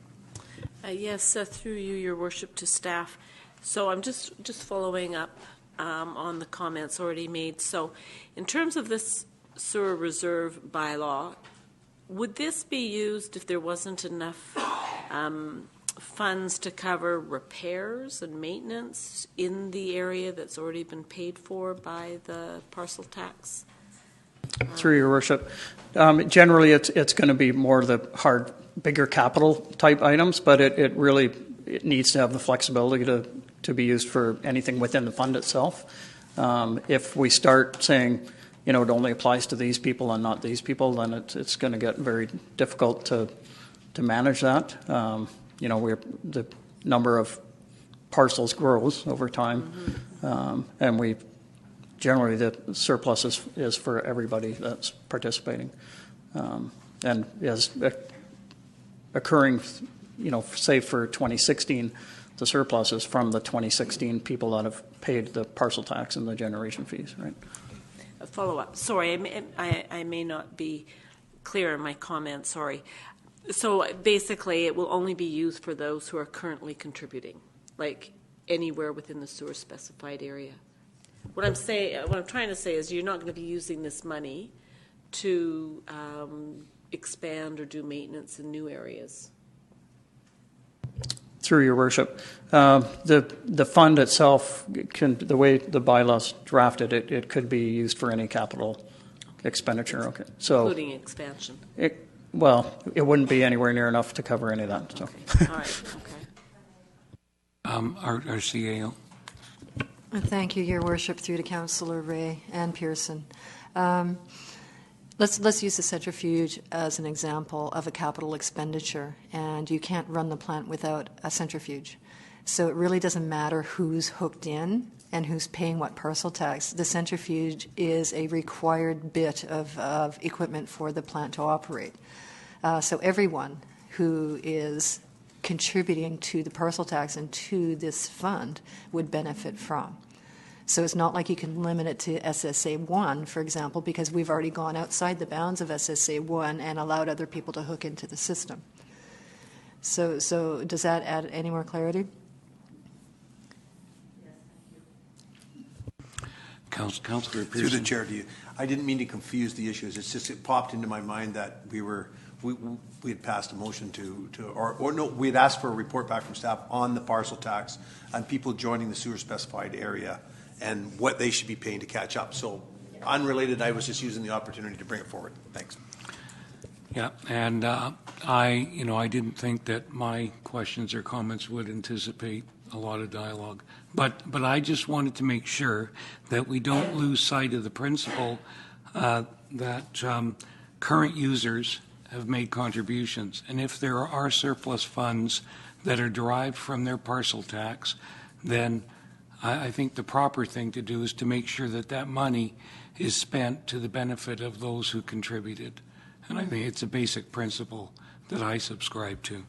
Yes, through you, Your Worship, to staff. So I'm just following up on the comments already made. So in terms of this sewer reserve bylaw, would this be used if there wasn't enough funds to cover repairs and maintenance in the area that's already been paid for by the parcel tax? Through Your Worship, generally it's going to be more the hard, bigger capital type items, but it really needs to have the flexibility to be used for anything within the fund itself. If we start saying, it only applies to these people and not these people, then it's going to get very difficult to manage that. The number of parcels grows over time, and we generally the surplus is for everybody that's participating, and is occurring, say for 2016, the surplus is from the 2016 people that have paid the parcel tax and the generation fees, right? A follow-up. Sorry, I may not be clear in my comment, sorry. So basically, it will only be used for those who are currently contributing, like anywhere within the sewer specified area. What I'm trying to say is you're not going to be using this money to expand or do maintenance in new areas. Through Your Worship, the fund itself the way the bylaws drafted it could be used for any capital expenditure. Okay, so including expansion. It wouldn't be anywhere near enough to cover any of that. So. Okay. All right. Okay. Our CAO. Thank you, Your Worship, through to Councillor Ray and Pearson. Let's use the centrifuge as an example of a capital expenditure, and you can't run the plant without a centrifuge. So it really doesn't matter who's hooked in and who's paying what parcel tax. The centrifuge is a required bit of equipment for the plant to operate. So everyone who is contributing to the parcel tax and to this fund would benefit from. So it's not like you can limit it to SSA 1, for example, because we've already gone outside the bounds of SSA 1 and allowed other people to hook into the system. So does that add any more clarity? Councillor Through the Pearson. chair to you. I didn't mean to confuse the issues. It's just it popped into my mind that we had passed a motion or no, we had asked for a report back from staff on the parcel tax and people joining the sewer specified area and what they should be paying to catch up. So unrelated, I was just using the opportunity to bring it forward. Thanks. Yeah, and I didn't think that my questions or comments would anticipate a lot of dialogue. But I just wanted to make sure that we don't lose sight of the principle that current users have made contributions. And if there are surplus funds that are derived from their parcel tax, then I think the proper thing to do is to make sure that that money is spent to the benefit of those who contributed. And I think it's a basic principle that I subscribe to.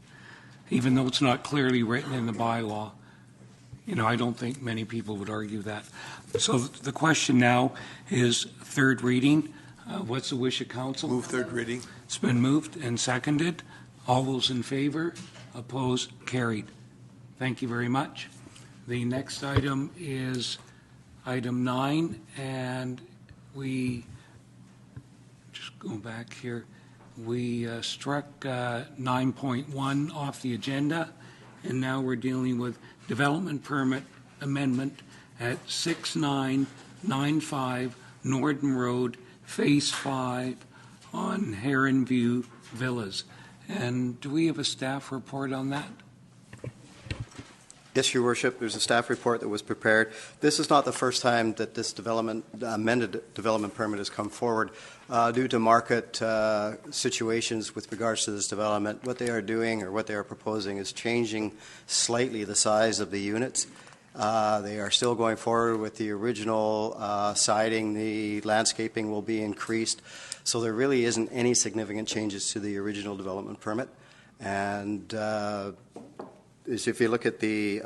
Even though it's not clearly written in the bylaw, I don't think many people would argue that. So the question now is third reading. What's the wish of council? Move third reading. It's been moved and seconded. All those in favor? Opposed? Carried. Thank you very much. The next item is item 9, and we just go back here. We struck 9.1 off the agenda, and now we're dealing with development permit amendment at 6995 Norden Road, Phase 5 on Heron View Villas. And do we have a staff report on that? Yes, Your Worship. There's a staff report that was prepared. This is not the first time that this amended development permit has come forward. Due to market situations with regards to this development, what they are doing or what they are proposing is changing slightly the size of the units. They are still going forward with the original siding. The landscaping will be increased. So there really isn't any significant changes to the original development permit. And if you look at the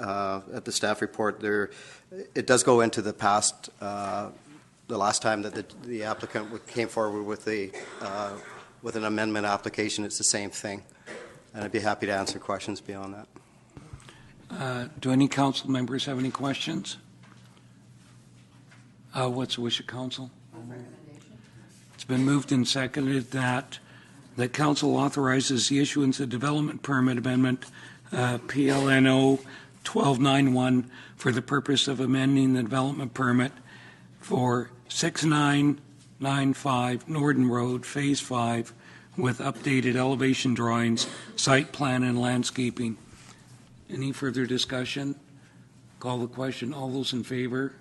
staff report, it does go into the past. The last time that the applicant came forward with an amendment application, it's the same thing. And I'd be happy to answer questions beyond that. Do any council members have any questions? What's the wish of council? It's been moved and seconded that council authorizes the issuance of development permit amendment PLNO 1291 for the purpose of amending the development permit for 6995 Norden Road, Phase 5, with updated elevation drawings, site plan, and landscaping. Any further discussion? Call the question. All those in favor?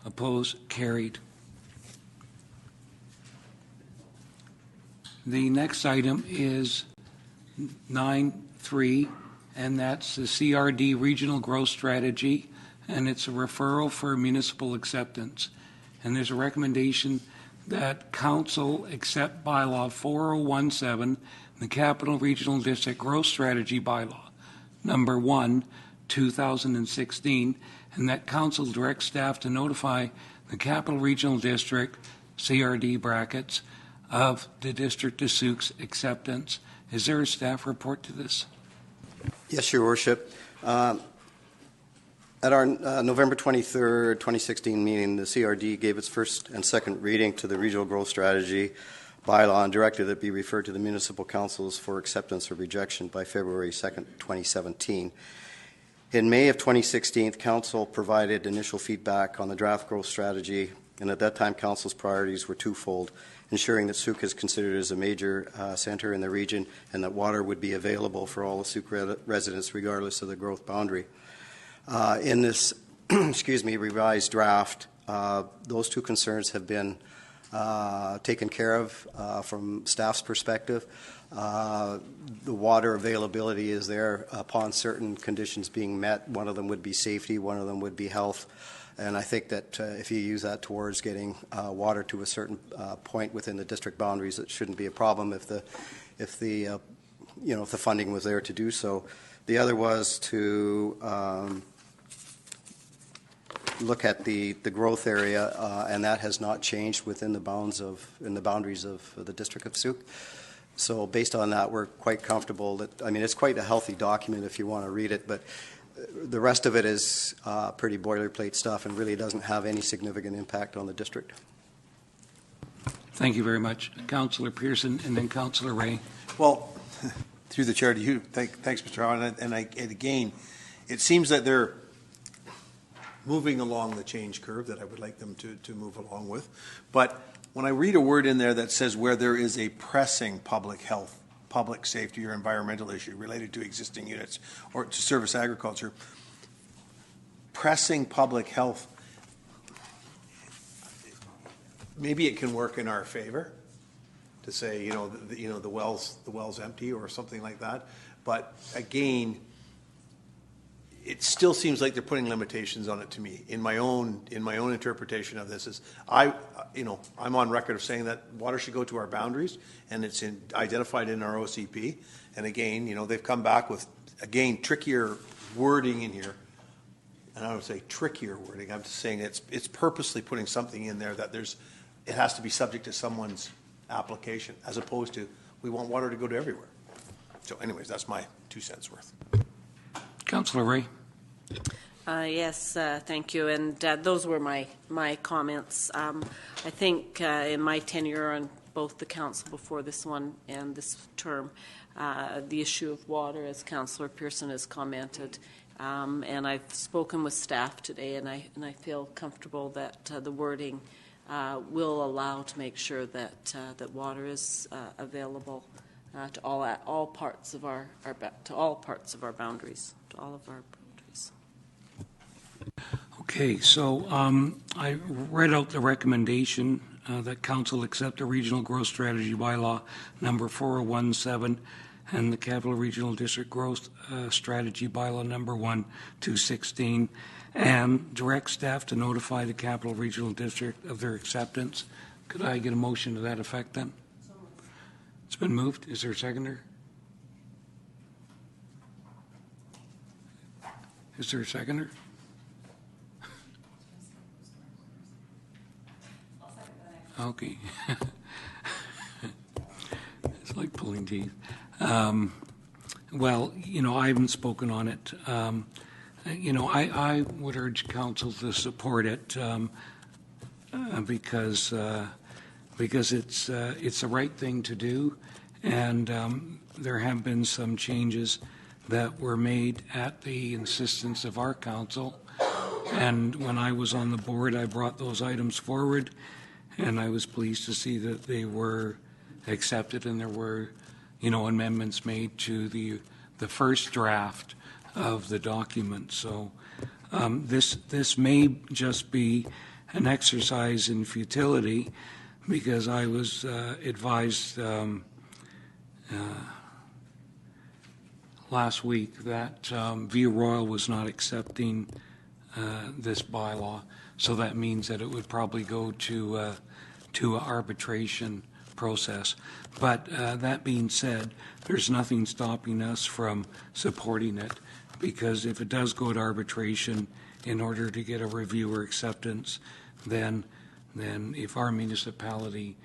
Opposed? Carried. The next item is 9.3, and that's the CRD Regional Growth Strategy, and it's a referral for municipal acceptance. And there's a recommendation that council accept Bylaw 4017, the Capital Regional District Growth Strategy Bylaw, number 1, 2016, and that council directs staff to notify the Capital Regional District, CRD brackets, of the District of Sauk's acceptance. Is there a staff report to this? Yes, Your Worship. At our November 23rd, 2016 meeting, the CRD gave its first and second reading to the Regional Growth Strategy Bylaw and directed that it be referred to the municipal councils for acceptance or rejection by February 2nd, 2017. In May of 2016, Council provided initial feedback on the draft growth strategy, and at that time, Council's priorities were twofold: ensuring that Sauk is considered as a major centre in the region and that water would be available for all the Sauk residents regardless of the growth boundary. In this revised draft, those two concerns have been taken care of from staff's perspective. The water availability is there upon certain conditions being met. One of them would be safety, one of them would be health. And I think that if you use that towards getting water to a certain point within the district boundaries, it shouldn't be a problem if the funding was there to do so. The other was to look at the growth area, and that has not changed within the boundaries of the District of Sauk. So based on that, we're quite comfortable that, it's quite a healthy document if you want to read it, but the rest of it is pretty boilerplate stuff and really doesn't have any significant impact on the district. Thank you very much. Councillor Pearson and then Councillor Ray. Well, through the chair to you, thanks, Mr. Howard. And again, it seems that they're moving along the change curve that I would like them to move along with. But when I read a word in there that says where there is a pressing public health, public safety, or environmental issue related to existing units or to service agriculture, pressing public health, maybe it can work in our favor to say, the well's empty or something like that. But again, it still seems like they're putting limitations on it to me. In my own interpretation of this is, I'm on record of saying that water should go to our boundaries, and it's identified in our OCP. And again, they've come back with trickier wording in here. And I would say trickier wording. I'm just saying it's purposely putting something in there that it has to be subject to someone's application, as opposed to we want water to go to everywhere. So, anyways, that's my 2 cents worth. Councillor Ray. Yes, thank you. And those were my comments. I think in my tenure on both the council before this one and this term, the issue of water, as Councillor Pearson has commented, and I've spoken with staff today, and I feel comfortable that the wording will allow to make sure that water is available to all parts of our boundaries, to all of our boundaries. Okay, so I read out the recommendation that Council accept the Regional Growth Strategy Bylaw number 4017 and the Capital Regional District Growth Strategy Bylaw number 1216, and direct staff to notify the Capital Regional District of their acceptance. Could I get a motion to that effect then? It's been moved. Is there a seconder? Is there a seconder? Okay. It's like pulling teeth. Well, I haven't spoken on it. I would urge council to support it because it's the right thing to do, and there have been some changes that were made at the insistence of our council. And when I was on the board, I brought those items forward, and I was pleased to see that they were accepted, and there were, amendments made to the first draft of the document. So this may just be an exercise in futility, because I was advised last week that Via Royal was not accepting this bylaw, so that means that it would probably go to arbitration process. But that being said, there's nothing stopping us from supporting it, because if it does go to arbitration in order to get a review or acceptance, then if our municipality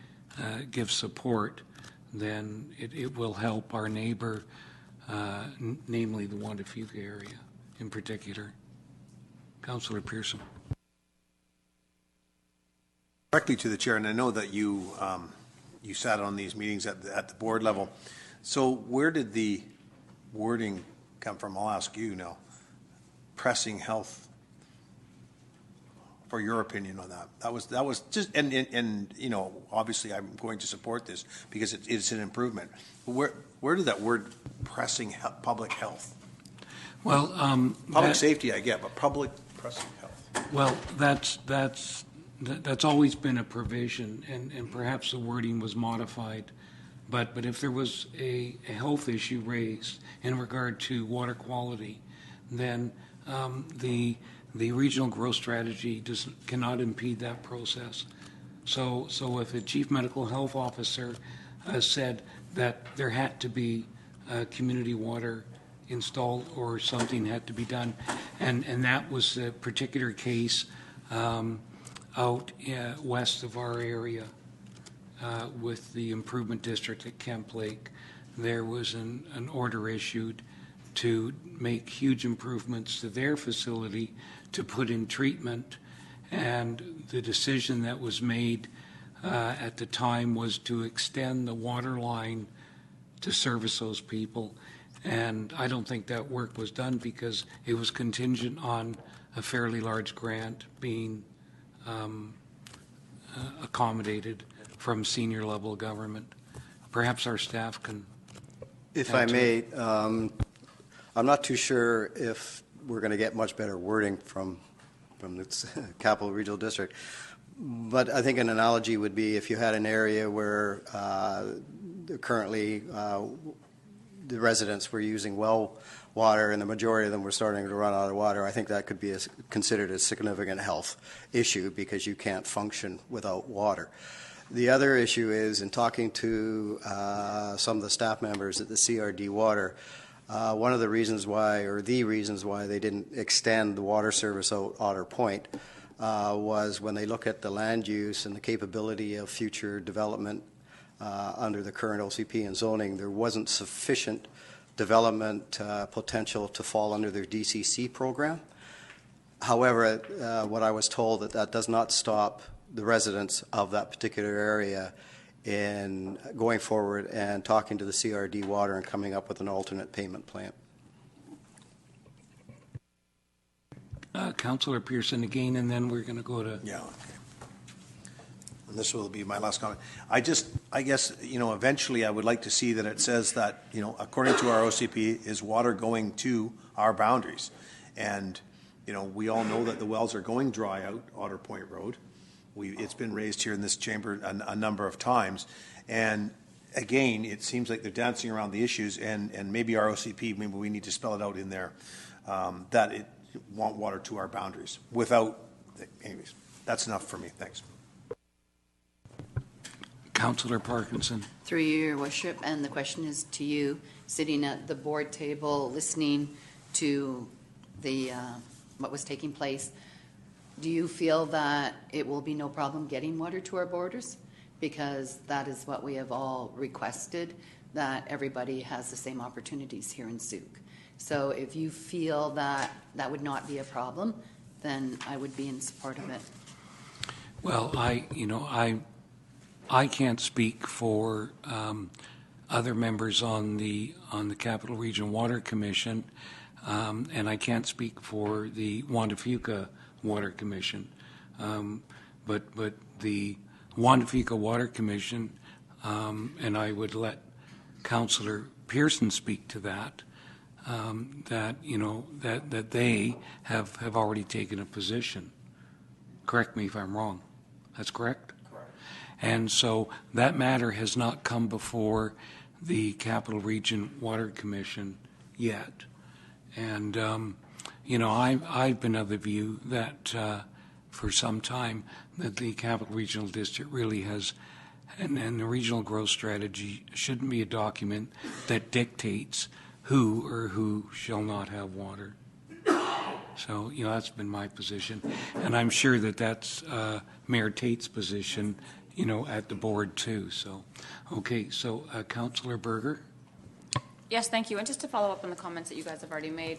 gives support, then it will help our neighbor, namely the Wandafuka area in particular. Councillor Pearson. Directly to the chair, and I know that you sat on these meetings at the board level. So where did the wording come from? I'll ask you now. Pressing health. For your opinion on that, that was just and obviously I'm going to support this because it's an improvement. But where did that word pressing public health? Well, public safety I get, but public pressing health. Well, that's always been a provision, and perhaps the wording was modified. But if there was a health issue raised in regard to water quality, then the regional growth strategy cannot impede that process. So if a chief medical health officer said that there had to be community water installed or something had to be done, and that was a particular case out west of our area with the improvement district at Kemp Lake, there was an order issued to make huge improvements to their facility to put in treatment. And the decision that was made at the time was to extend the water line to service those people. And I don't think that work was done because it was contingent on a fairly large grant being accommodated from senior level government. Perhaps our staff can. If I may, I'm not too sure if we're going to get much better wording from the Capital Regional District, but I think an analogy would be if you had an area where currently the residents were using well water and the majority of them were starting to run out of water. I think that could be considered a significant health issue because you can't function without water. The other issue is, in talking to some of the staff members at the CRD Water, one of the reasons why, or the reasons why they didn't extend the water service out Otter Point was when they look at the land use and the capability of future development under the current OCP and zoning, there wasn't sufficient development potential to fall under their DCC program. However, what I was told that does not stop the residents of that particular area in going forward and talking to the CRD Water and coming up with an alternate payment plan. Councillor Pearson again, and then we're going to go to... Yeah, okay. And this will be my last comment. I guess, eventually I would like to see that it says that, according to our OCP, is water going to our boundaries. And, we all know that the wells are going dry out Otter Point Road. It's been raised here in this chamber a number of times. And again, it seems like they're dancing around the issues, and maybe our OCP, maybe we need to spell it out in there, that it want water to our boundaries without, anyways, that's enough for me. Thanks. Councillor Parkinson. Through you, Your Worship, and the question is to you, sitting at the board table, listening to the what was taking place. Do you feel that it will be no problem getting water to our borders? Because that is what we have all requested, that everybody has the same opportunities here in Souk. So if you feel that that would not be a problem, then I would be in support of it. Well, I can't speak for other members on the Capital Region Water Commission, and I can't speak for the Juan de Fuca Water Commission, but the Juan de Fuca Water Commission, and I would let Councillor Pearson speak to that. That they have already taken a position. Correct me if I'm wrong. That's correct? Correct. And so that matter has not come before the Capital Region Water Commission yet. And, I've been of the view that for some time that the Capital Regional District really has, and the regional growth strategy shouldn't be a document that dictates who or who shall not have water. So, that's been my position. And I'm sure that that's Mayor Tate's position, at the board too. So, okay, so Councillor Berger. Yes, thank you. And just to follow up on the comments that you guys have already made,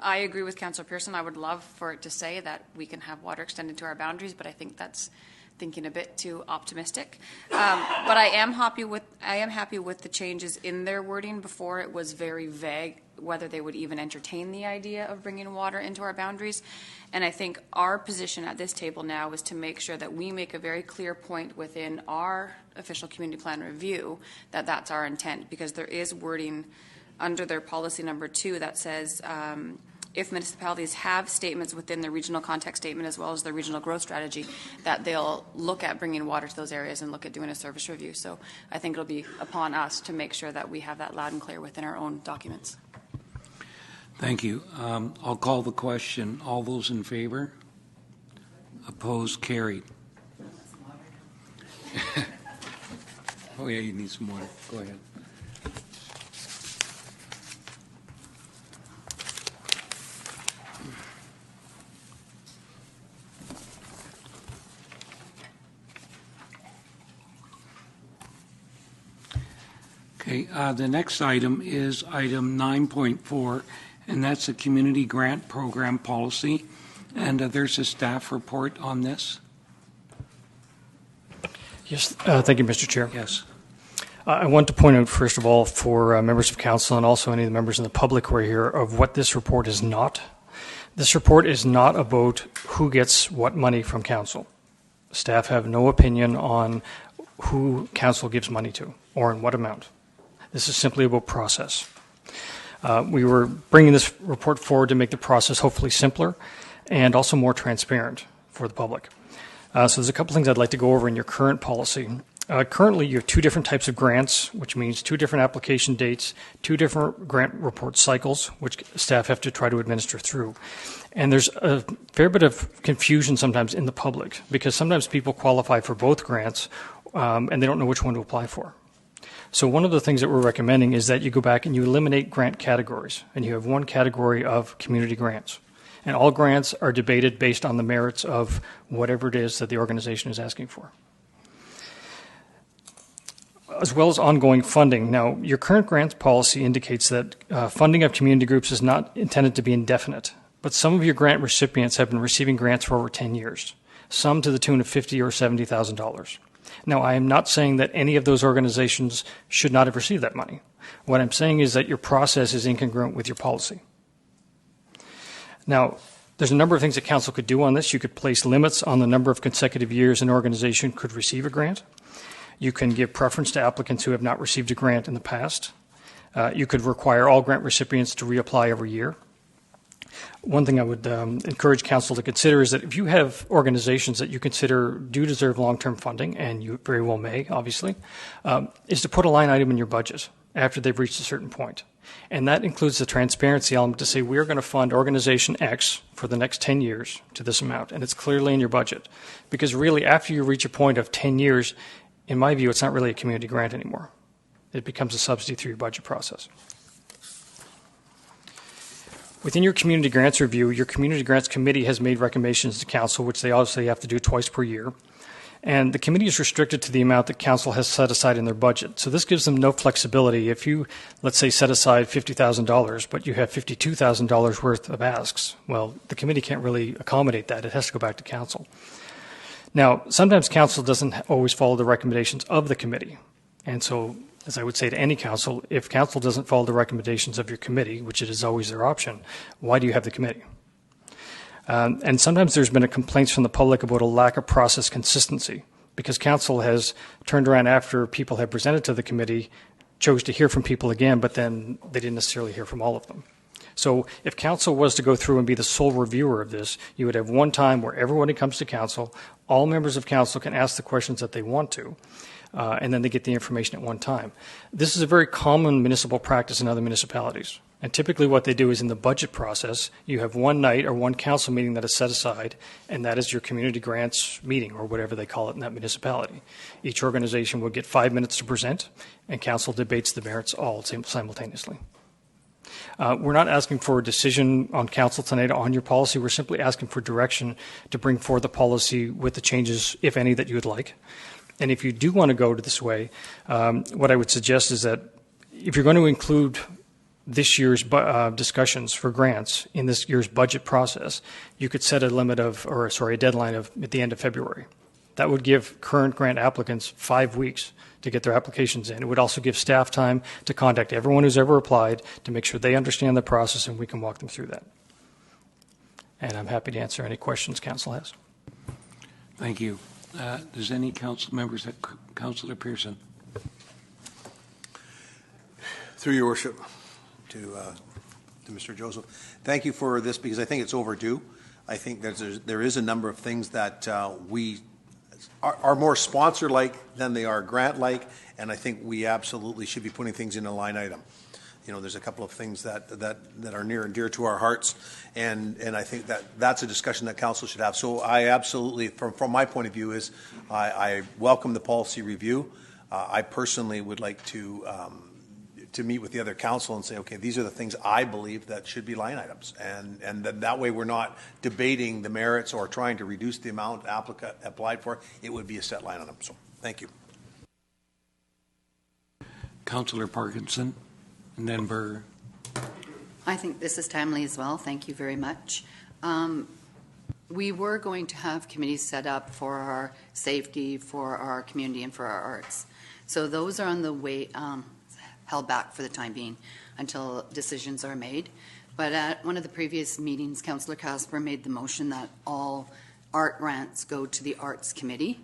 I agree with Councillor Pearson. I would love for it to say that we can have water extended to our boundaries, but I think that's thinking a bit too optimistic. But I am happy with the changes in their wording. Before, it was very vague whether they would even entertain the idea of bringing water into our boundaries. And I think our position at this table now is to make sure that we make a very clear point within our official community plan review that that's our intent, because there is wording under their policy number 2 that says if municipalities have statements within the regional context statement as well as the regional growth strategy, that they'll look at bringing water to those areas and look at doing a service review. So I think it'll be upon us to make sure that we have that loud and clear within our own documents. Thank you. I'll call the question. All those in favor? Opposed? Carried. Oh, yeah, you need some water. Go ahead. Okay, the next item is item 9.4, and that's the Community Grant Program Policy. And there's a staff report on this. Yes, thank you, Mr. Chair. Yes. I want to point out, first of all, for members of council and also any of the members in the public who are here, of what this report is not. This report is not about who gets what money from council. Staff have no opinion on who council gives money to or in what amount. This is simply about process. We were bringing this report forward to make the process hopefully simpler and also more transparent for the public. So there's a couple things I'd like to go over in your current policy. Currently, you have two different types of grants, which means two different application dates, two different grant report cycles, which staff have to try to administer through. And there's a fair bit of confusion sometimes in the public, because sometimes people qualify for both grants, and they don't know which one to apply for. So one of the things that we're recommending is that you go back and you eliminate grant categories, and you have one category of community grants. And all grants are debated based on the merits of whatever it is that the organization is asking for, as well as ongoing funding. Now, your current grants policy indicates that funding of community groups is not intended to be indefinite, but some of your grant recipients have been receiving grants for over 10 years, some to the tune of $50,000 or $70,000. Now, I am not saying that any of those organizations should not have received that money. What I'm saying is that your process is incongruent with your policy. Now, there's a number of things that council could do on this. You could place limits on the number of consecutive years an organization could receive a grant. You can give preference to applicants who have not received a grant in the past. You could require all grant recipients to reapply every year. One thing I would encourage council to consider is that if you have organizations that you consider do deserve long-term funding, and you very well may, obviously, is to put a line item in your budget after they've reached a certain point. And that includes the transparency element to say, we're going to fund organization X for the next 10 years to this amount, and it's clearly in your budget. Because really, after you reach a point of 10 years, in my view, it's not really a community grant anymore. It becomes a subsidy through your budget process. Within your community grants review, your community grants committee has made recommendations to council, which they obviously have to do twice per year. And the committee is restricted to the amount that council has set aside in their budget. So this gives them no flexibility. If you, let's say, set aside $50,000, but you have $52,000 worth of asks, well, the committee can't really accommodate that. It has to go back to council. Now, sometimes council doesn't always follow the recommendations of the committee. And so, as I would say to any council, if council doesn't follow the recommendations of your committee, which it is always their option, why do you have the committee? And sometimes there's been complaints from the public about a lack of process consistency, because council has turned around after people have presented to the committee, chose to hear from people again, but then they didn't necessarily hear from all of them. So if council was to go through and be the sole reviewer of this, you would have one time where everybody comes to council, all members of council can ask the questions that they want to, and then they get the information at one time. This is a very common municipal practice in other municipalities. And typically what they do is in the budget process, you have one night or one council meeting that is set aside, and that is your community grants meeting, or whatever they call it in that municipality. Each organization will get 5 minutes to present, and council debates the merits all simultaneously. We're not asking for a decision on council tonight on your policy. We're simply asking for direction to bring forward the policy with the changes, if any, that you would like. And if you do want to go to this way, what I would suggest is that if you're going to include this year's discussions for grants in this year's budget process, you could set a deadline of at the end of February. That would give current grant applicants 5 weeks to get their applications in. It would also give staff time to contact everyone who's ever applied to make sure they understand the process, and we can walk them through that. And I'm happy to answer any questions council has. Thank you. Does any council members have Councillor Pearson? Through your worship, to Mr. Joseph, thank you for this, because I think it's overdue. I think there is a number of things that we are more sponsor-like than they are grant-like, and I think we absolutely should be putting things in a line item. You know, there's a couple of things that are near and dear to our hearts, and I think that's a discussion that council should have. So I absolutely, from my point of view, is I welcome the policy review. I personally would like to meet with the other council and say, okay, these are the things I believe that should be line items, and that way we're not debating the merits or trying to reduce the amount applicant applied for. It would be a set line item. So thank you. Councillor Parkinson, and then Burr. I think this is timely as well. Thank you very much. We were going to have committees set up for our safety, for our community, and for our arts. So those are on the way, held back for the time being until decisions are made. But at one of the previous meetings, Councillor Kasper made the motion that all art grants go to the Arts Committee.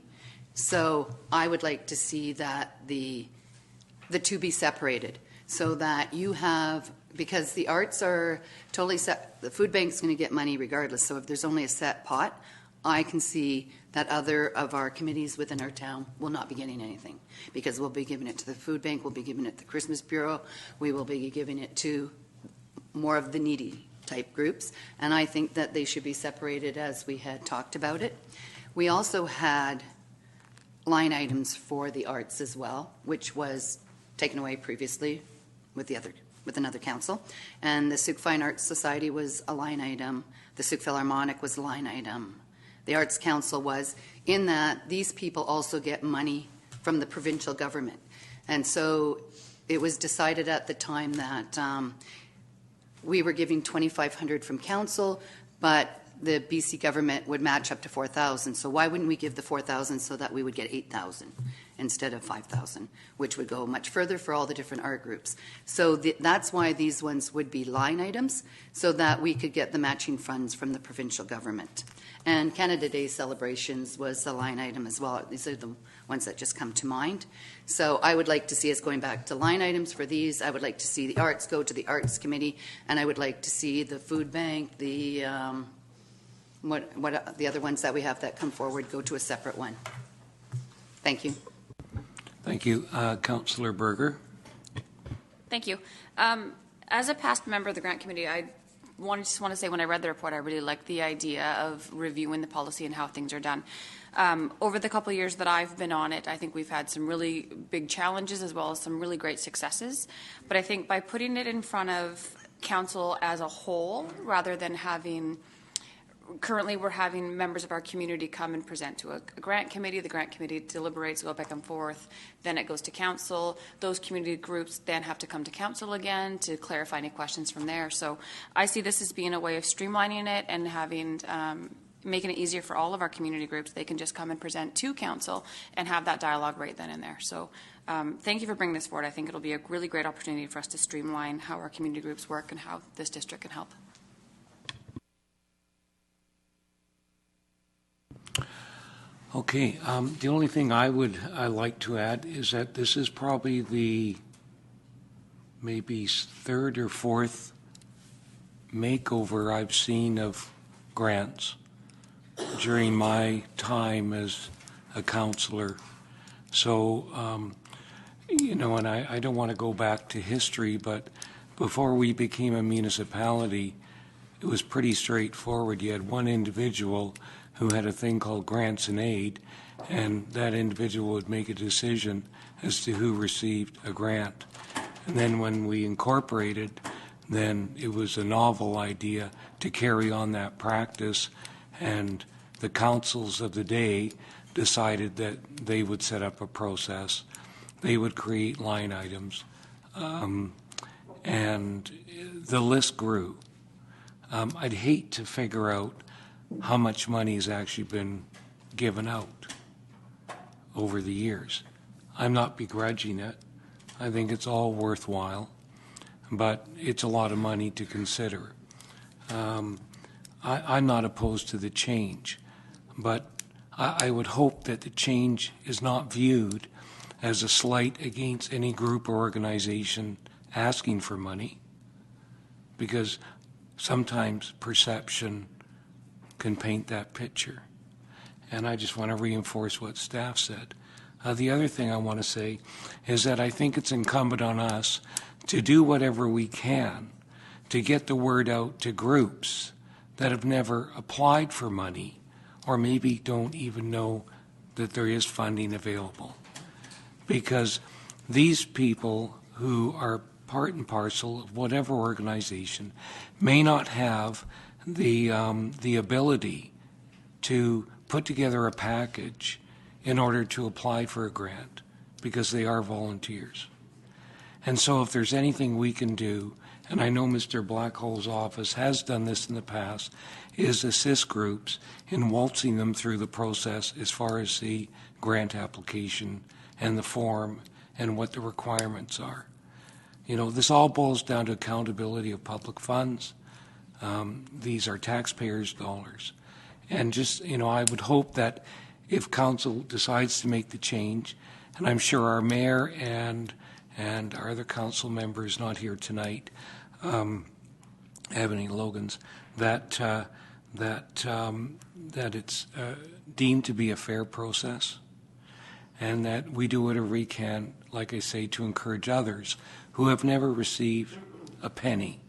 So I would like to see that the two be separated so that you have, because the arts are totally set, the food bank's going to get money regardless. So if there's only a set pot, I can see that other of our committees within our town will not be getting anything because we'll be giving it to the food bank, we'll be giving it to the Christmas Bureau, we will be giving it to more of the needy type groups. And I think that they should be separated as we had talked about it. We also had line items for the arts as well, which was taken away previously with another council. And the Sauk Fine Arts Society was a line item. The Sauk Philharmonic was a line item. The Arts Council was, in that these people also get money from the provincial government. And so it was decided at the time that we were giving $2,500 from council, but the BC government would match up to $4,000. So why wouldn't we give the $4,000 so that we would get $8,000 instead of $5,000, which would go much further for all the different art groups. So that's why these ones would be line items, so that we could get the matching funds from the provincial government. And Canada Day celebrations was a line item as well. These are the ones that just come to mind. So I would like to see us going back to line items for these. I would like to see the arts go to the Arts Committee, and I would like to see the food bank, the what the other ones that we have that come forward go to a separate one. Thank you. Thank you. Councillor Berger. Thank you. As a past member of the grant committee, I just want to say when I read the report, I really liked the idea of reviewing the policy and how things are done. Over the couple of years that I've been on it, I think we've had some really big challenges as well as some really great successes. But I think by putting it in front of council as a whole, rather than having currently we're having members of our community come and present to a grant committee. The grant committee deliberates, go back and forth. Then it goes to council. Those community groups then have to come to council again to clarify any questions from there. So I see this as being a way of streamlining it and having making it easier for all of our community groups. They can just come and present to council and have that dialogue right then and there. So thank you for bringing this forward. I think it'll be a really great opportunity for us to streamline how our community groups work and how this district can help. Okay, the only thing I like to add is that this is probably the maybe third or fourth makeover I've seen of grants during my time as a councillor. So, you know, and I don't want to go back to history, but before we became a municipality, it was pretty straightforward. You had one individual who had a thing called grants and aid, and that individual would make a decision as to who received a grant. And then when we incorporated, then it was a novel idea to carry on that practice, and the councils of the day decided that they would set up a process. They would create line items, and the list grew. I'd hate to figure out how much money has actually been given out over the years. I'm not begrudging it. I think it's all worthwhile, but it's a lot of money to consider. I'm not opposed to the change, but I would hope that the change is not viewed as a slight against any group or organization asking for money, because sometimes perception can paint that picture. And I just want to reinforce what staff said. The other thing I want to say is that I think it's incumbent on us to do whatever we can to get the word out to groups that have never applied for money or maybe don't even know that there is funding available. Because these people who are part and parcel of whatever organization may not have the ability to put together a package in order to apply for a grant because they are volunteers. And so if there's anything we can do, and I know Mr. Blackhole's office has done this in the past, is assist groups in waltzing them through the process as far as the grant application and the form and what the requirements are. You know, this all boils down to accountability of public funds. These are taxpayers' dollars. And just, you know, I would hope that if council decides to make the change, and I'm sure our mayor and our other council members not here tonight, Ebony Logans, that it's deemed to be a fair process, and that we do whatever we can, like I say, to encourage others who have never received a penny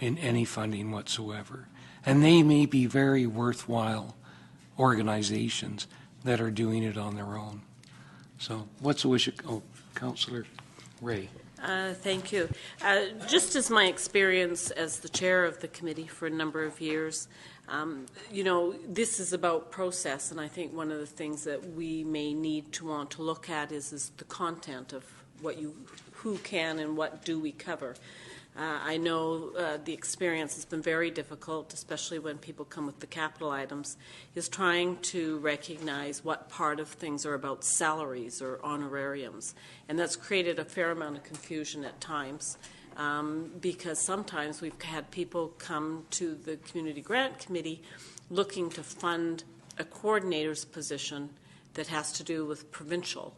in any funding whatsoever. And they may be very worthwhile organizations that are doing it on their own. So what's the wish of Councillor Ray? Thank you. Just as my experience as the chair of the committee for a number of years, you know, this is about process, and I think one of the things that we may need to want to look at is the content of who can and what do we cover. I know the experience has been very difficult, especially when people come with the capital items, is trying to recognize what part of things are about salaries or honorariums. And that's created a fair amount of confusion at times because sometimes we've had people come to the Community Grant Committee looking to fund a coordinator's position that has to do with provincial.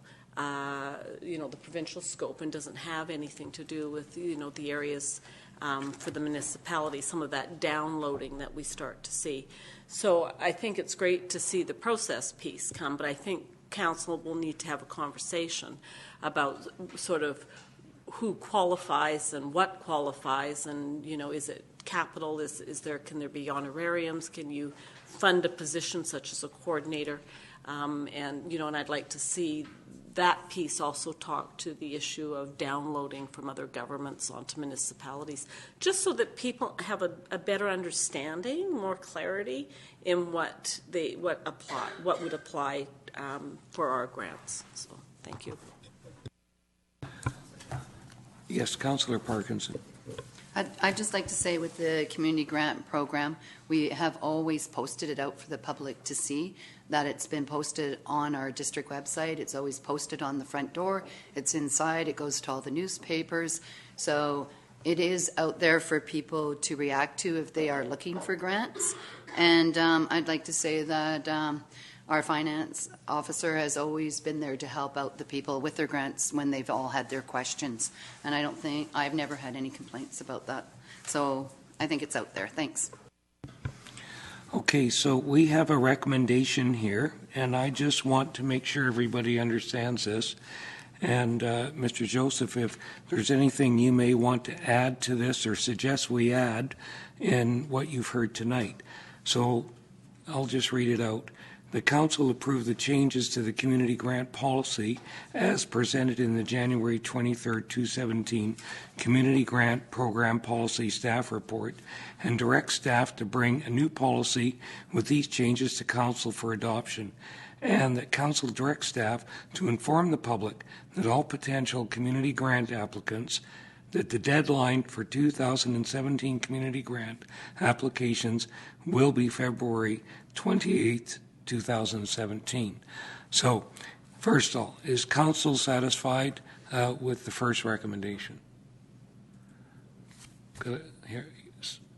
You know, the provincial scope, and doesn't have anything to do with, you know, the areas for the municipality, some of that downloading that we start to see. So I think it's great to see the process piece come, but I think council will need to have a conversation about sort of who qualifies and what qualifies, and, you know, is it capital, can there be honorariums, can you fund a position such as a coordinator, and, you know, and I'd like to see that piece also talk to the issue of downloading from other governments onto municipalities, just so that people have a better understanding, more clarity in what would apply for our grants. So, thank you. Yes, Councillor Parkinson. I'd just like to say with the community grant program, we have always posted it out for the public to see, that it's been posted on our district website. It's always posted on the front door. It's inside. It goes to all the newspapers. So it is out there for people to react to if they are looking for grants. And I'd like to say that our finance officer has always been there to help out the people with their grants when they've all had their questions. And I've never had any complaints about that. So I think it's out there. Thanks. Okay, so we have a recommendation here, and I just want to make sure everybody understands this. And Mr. Joseph, if there's anything you may want to add to this or suggest we add in what you've heard tonight. So I'll just read it out. The Council approved the changes to the community grant policy as presented in the January 23, 2017 Community Grant Program Policy Staff Report and directs staff to bring a new policy with these changes to Council for adoption, and that Council directs staff to inform the public that all potential community grant applicants that the deadline for 2017 community grant applications will be February 28th, 2017. So, first of all, is Council satisfied with the first recommendation?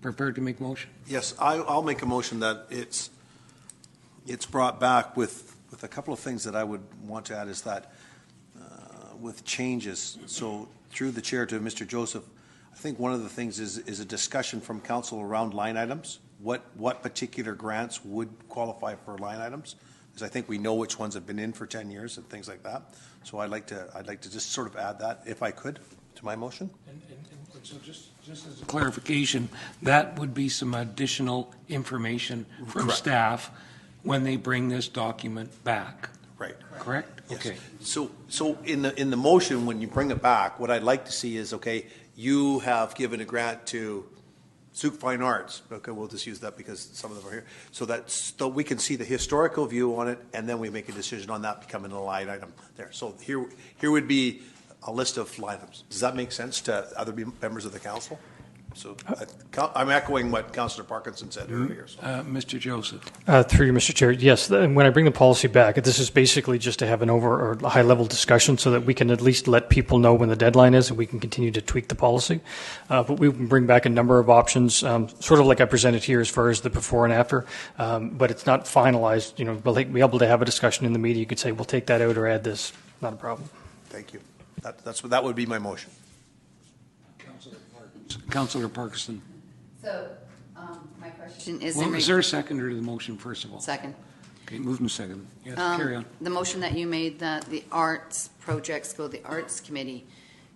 Prepared to make motion? Yes, I'll make a motion that it's brought back with a couple of things that I would want to add is that with changes. So through the chair to Mr. Joseph, I think one of the things is a discussion from council around line items. What particular grants would qualify for line items? Because I think we know which ones have been in for 10 years and things like that. So I'd like to just sort of add that, if I could, to my motion. And so just as a clarification, that would be some additional information from Correct. Staff when they bring this document back. Right. Correct? Yes. Okay. So in the motion, when you bring it back, what I'd like to see is, okay, you have given a grant to Sauk Fine Arts. Okay, we'll just use that because some of them are here. So we can see the historical view on it, and then we make a decision on that becoming a line item there. So here would be a list of line items. Does that make sense to other members of the council? So I'm echoing what Councillor Parkinson said earlier. So. Mr. Joseph. Through you, Mr. Chair. Yes, when I bring the policy back, this is basically just to have an over or high-level discussion so that we can at least let people know when the deadline is and we can continue to tweak the policy. But we can bring back a number of options, sort of like I presented here as far as the before and after, but it's not finalized. You know, we'll be able to have a discussion in the media. You could say, we'll take that out or add this. Not a problem. Thank you. That would be my motion. Councillor Parkinson. So, my question is... Well, is there a seconder to the motion, first of all? Second. Okay, moved and second. Yes, carry on. The motion that you made that the arts projects go to the Arts Committee,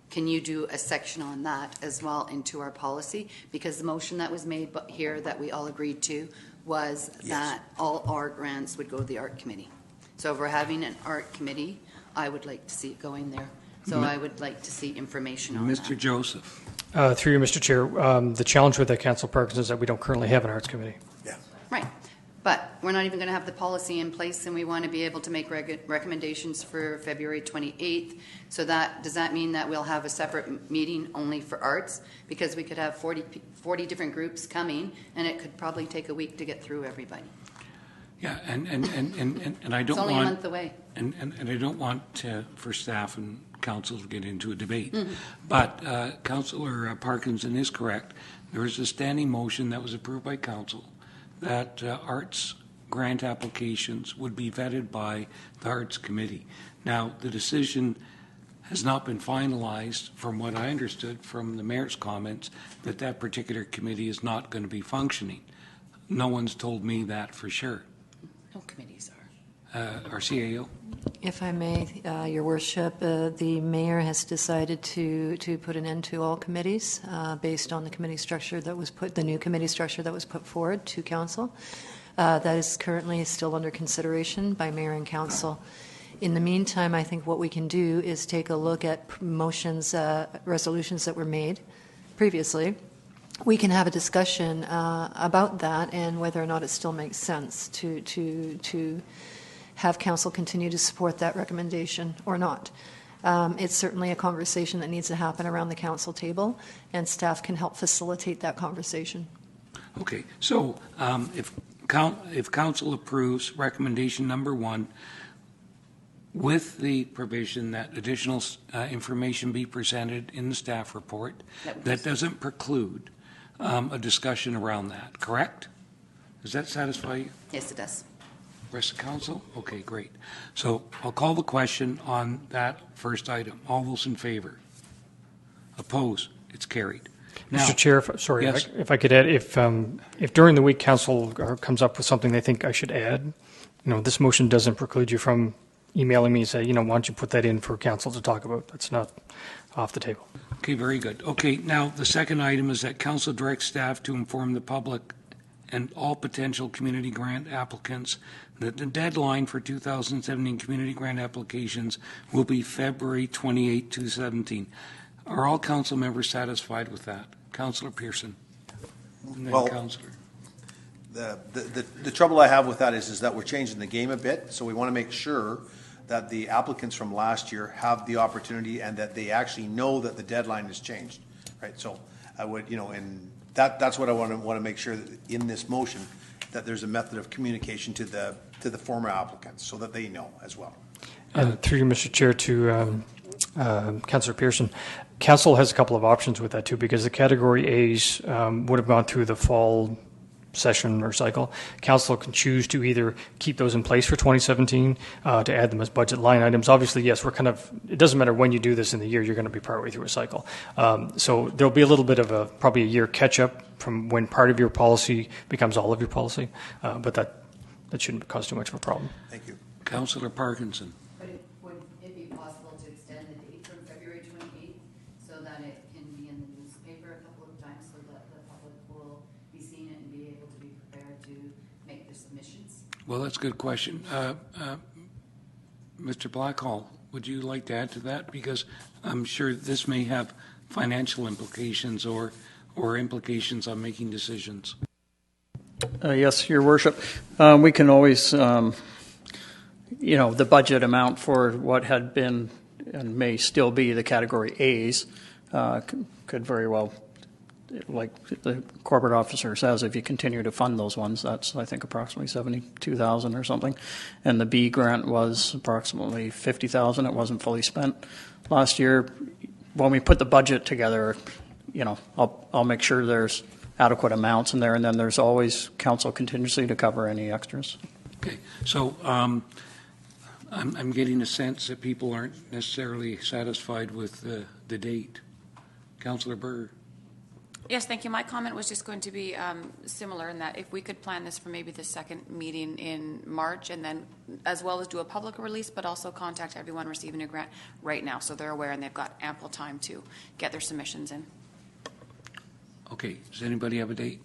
can you do a section on that as well into our policy? Because the motion that was made here that we all agreed to was that all art grants would go to the Art Committee. So if we're having an Art Committee, I would like to see it going there. So I would like to see information on Mr. that. Joseph. Through you, Mr. Chair, the challenge with that, Council Parkinson, is that we don't currently have an Arts Committee. Yeah. Right. But we're not even going to have the policy in place, and we want to be able to make recommendations for February 28th. So does that mean that we'll have a separate meeting only for arts? Because we could have 40 different groups coming, and it could probably take a week to get through everybody. Yeah, and I don't want... It's only a month away. And I don't want for staff and council to get into a debate. Mm-hmm. But Councillor Parkinson is correct. There is a standing motion that was approved by council that arts grant applications would be vetted by the Arts Committee. Now, the decision has not been finalized, from what I understood from the mayor's comments, that particular committee is not going to be functioning. No one's told me that for sure. No committees are. Our CAO? If I may, Your Worship, the mayor has decided to put an end to all committees based on the committee structure that was the new committee structure that was put forward to council. That is currently still under consideration by mayor and council. In the meantime, I think what we can do is take a look at motions, resolutions that were made previously. We can have a discussion about that and whether or not it still makes sense to have council continue to support that recommendation or not. It's certainly a conversation that needs to happen around the council table, and staff can help facilitate that conversation. Okay, so if council approves recommendation number 1, with the provision that additional information be presented in the staff report, that doesn't preclude a discussion around that, correct? Does that satisfy you? Yes, it does. Rest of council? Okay, great. So I'll call the question on that first item. All those in favor? Opposed? It's carried. Now, Mr. Chair, if I could add, if during the week council comes up with something they think I should add, this motion doesn't preclude you from emailing me and say, why don't you put that in for council to talk about? That's not off the table. Okay, very good. Okay, now the second item is that council directs staff to inform the public and all potential community grant applicants that the deadline for 2017 community grant applications will be February 28, 2017. Are all council members satisfied with that? Councillor Pearson. And then Councillor. The trouble I have with that is that we're changing the game a bit, so we want to make sure that the applicants from last year have the opportunity and that they actually know that the deadline has changed, right? So I would, and that's what I want to make sure that in this motion that there's a method of communication to the former applicants so that they know as well. And through you, Mr. Chair, to Councillor Pearson, council has a couple of options with that too, because the category A's would have gone through the fall session or cycle. Council can choose to either keep those in place for 2017, to add them as budget line items. Obviously, yes, it doesn't matter when you do this in the year, you're going to be partway through a cycle. So there'll be a little bit of probably a year catch up from when part of your policy becomes all of your policy, but that shouldn't cause too much of a problem. Thank you. Councillor Parkinson. But would it be possible to extend the date from February 28th so that it can be in the newspaper a couple of times so that the public will be seeing it and be able to be prepared to make their submissions? Well, that's a good question. Mr. Blackhall, would you like to add to that? Because I'm sure this may have financial implications or implications on making decisions. Yes, Your Worship. We can always, the budget amount for what had been and may still be the Category A's, could very well, like the corporate officer says, if you continue to fund those ones, that's, I think, approximately $72,000 or something. And the B grant was approximately $50,000. It wasn't fully spent last year. When we put the budget together, I'll make sure there's adequate amounts in there, and then there's always council contingency to cover any extras. Okay, so I'm getting a sense that people aren't necessarily satisfied with the date. Councillor Burr. Yes, thank you. My comment was just going to be similar in that if we could plan this for maybe the second meeting in March, and then as well as do a public release, but also contact everyone receiving a grant right now so they're aware and they've got ample time to get their submissions in. Okay, does anybody have a date?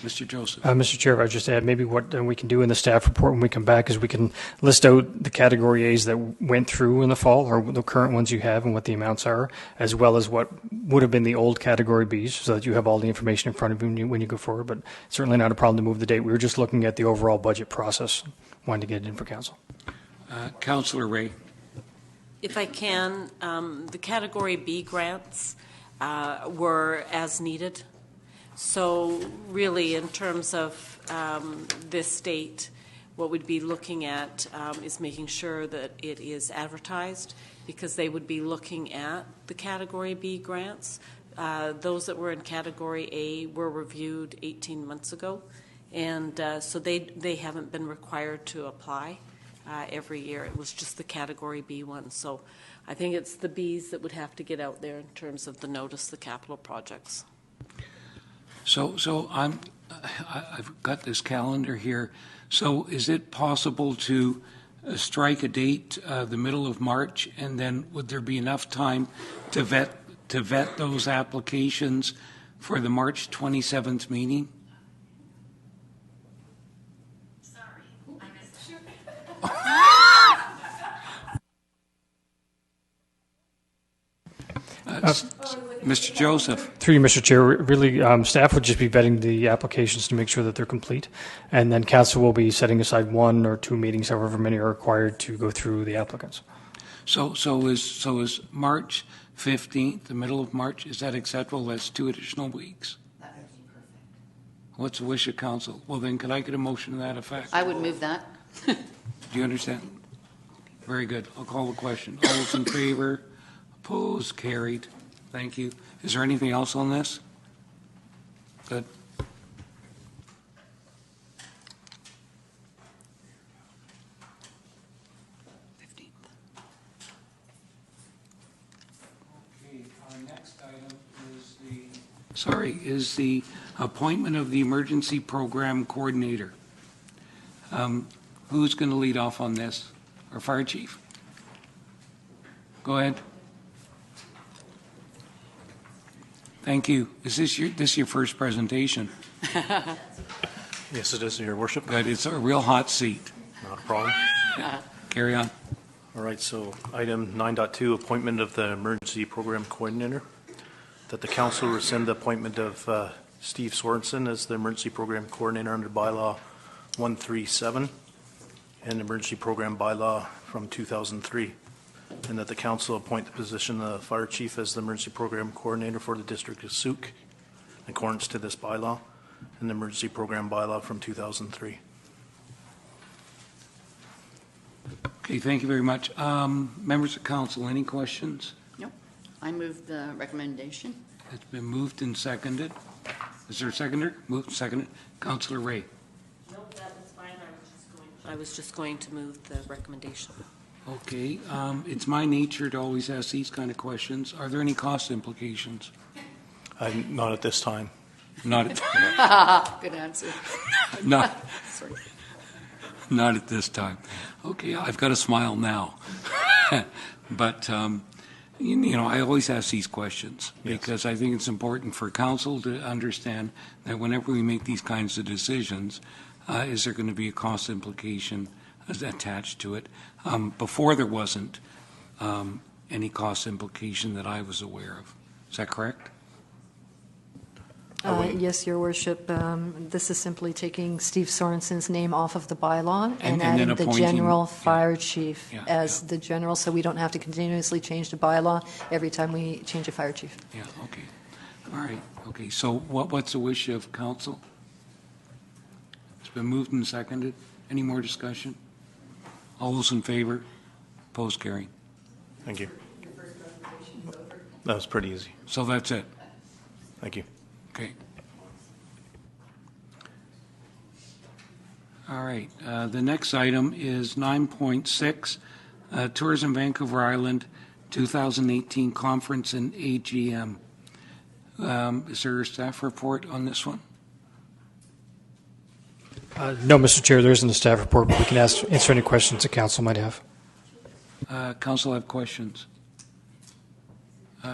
Mr. Joseph. Mr. Chair, if I just add, maybe what we can do in the staff report when we come back is we can list out the Category A's that went through in the fall, or the current ones you have and what the amounts are, as well as what would have been the old Category B's, so that you have all the information in front of you when you go forward. But certainly not a problem to move the date. We were just looking at the overall budget process, wanting to get it in for council. Councillor Ray. If I can, the Category B grants were as needed. So really, in terms of this date, what we'd be looking at is making sure that it is advertised, because they would be looking at the Category B grants. Those that were in Category A were reviewed 18 months ago, and so they haven't been required to apply every year. It was just the Category B ones. So I think it's the Bs that would have to get out there in terms of the notice, the capital projects. So I've got this calendar here. So is it possible to strike a date, the middle of March, and then would there be enough time to vet those applications for the March 27th meeting? Sorry, I missed you. Mr. Joseph. Through you, Mr. Chair, really, staff would just be vetting the applications to make sure that they're complete, and then council will be setting aside 1 or 2 meetings, however many are required, to go through the applicants. So is March 15th, the middle of March, is that acceptable? That's 2 additional weeks. That would be perfect. What's the wish of council? Well, then, could I get a motion to that effect? I would move that. Do you understand? Very good. I'll call the question. All those in favor? Opposed? Carried. Thank you. Is there anything else on this? Good. Okay, our next item is the appointment of the emergency program coordinator. Who's going to lead off on this? Our fire chief? Go ahead. Thank you. Is this your first presentation? Yes, it is, Your Worship. Good. It's a real hot seat. Not a problem. Carry on. All right, so item 9.2, appointment of the Emergency Program Coordinator. That the council rescind the appointment of Steve Sorensen as the Emergency Program Coordinator under Bylaw 137 and Emergency Program Bylaw from 2003. And that the council appoint the position of the fire chief as the emergency program coordinator for the district of Souk in accordance to this bylaw and the emergency program bylaw from 2003. Okay, thank you very much. Members of council, any questions? Nope. I move the recommendation. It's been moved and seconded. Is there a seconder? Moved and seconded. Councillor Ray. No, that was fine. I was just going to move the recommendation. Okay, it's my nature to always ask these kind of questions. Are there any cost implications? Not at this time. Not at Good answer. not at this time. Okay, I've got to smile now. But I always ask these questions because I think it's important for council to understand that whenever we make these kinds of decisions, is there going to be a cost implication attached to it? Before there wasn't any cost implication that I was aware of. Is that correct? Yes, Your Worship. This is simply taking Steve Sorensen's name off of the bylaw And and then adding the appointing- general fire chief Yeah, as the general, so we don't have to continuously change the bylaw every time we change a fire chief. Yeah, okay. All right, okay. So what's the wish of council? It's been moved and seconded. Any more discussion? All those in favor? Opposed, carried. Thank you. That was pretty easy. So that's it. Thank you. Okay. All right. The next item is 9.6, Tourism Vancouver Island 2018 Conference and AGM. Is there a staff report on this one? No, Mr. Chair, there isn't a staff report, but we can answer any questions the council might have. Council have questions?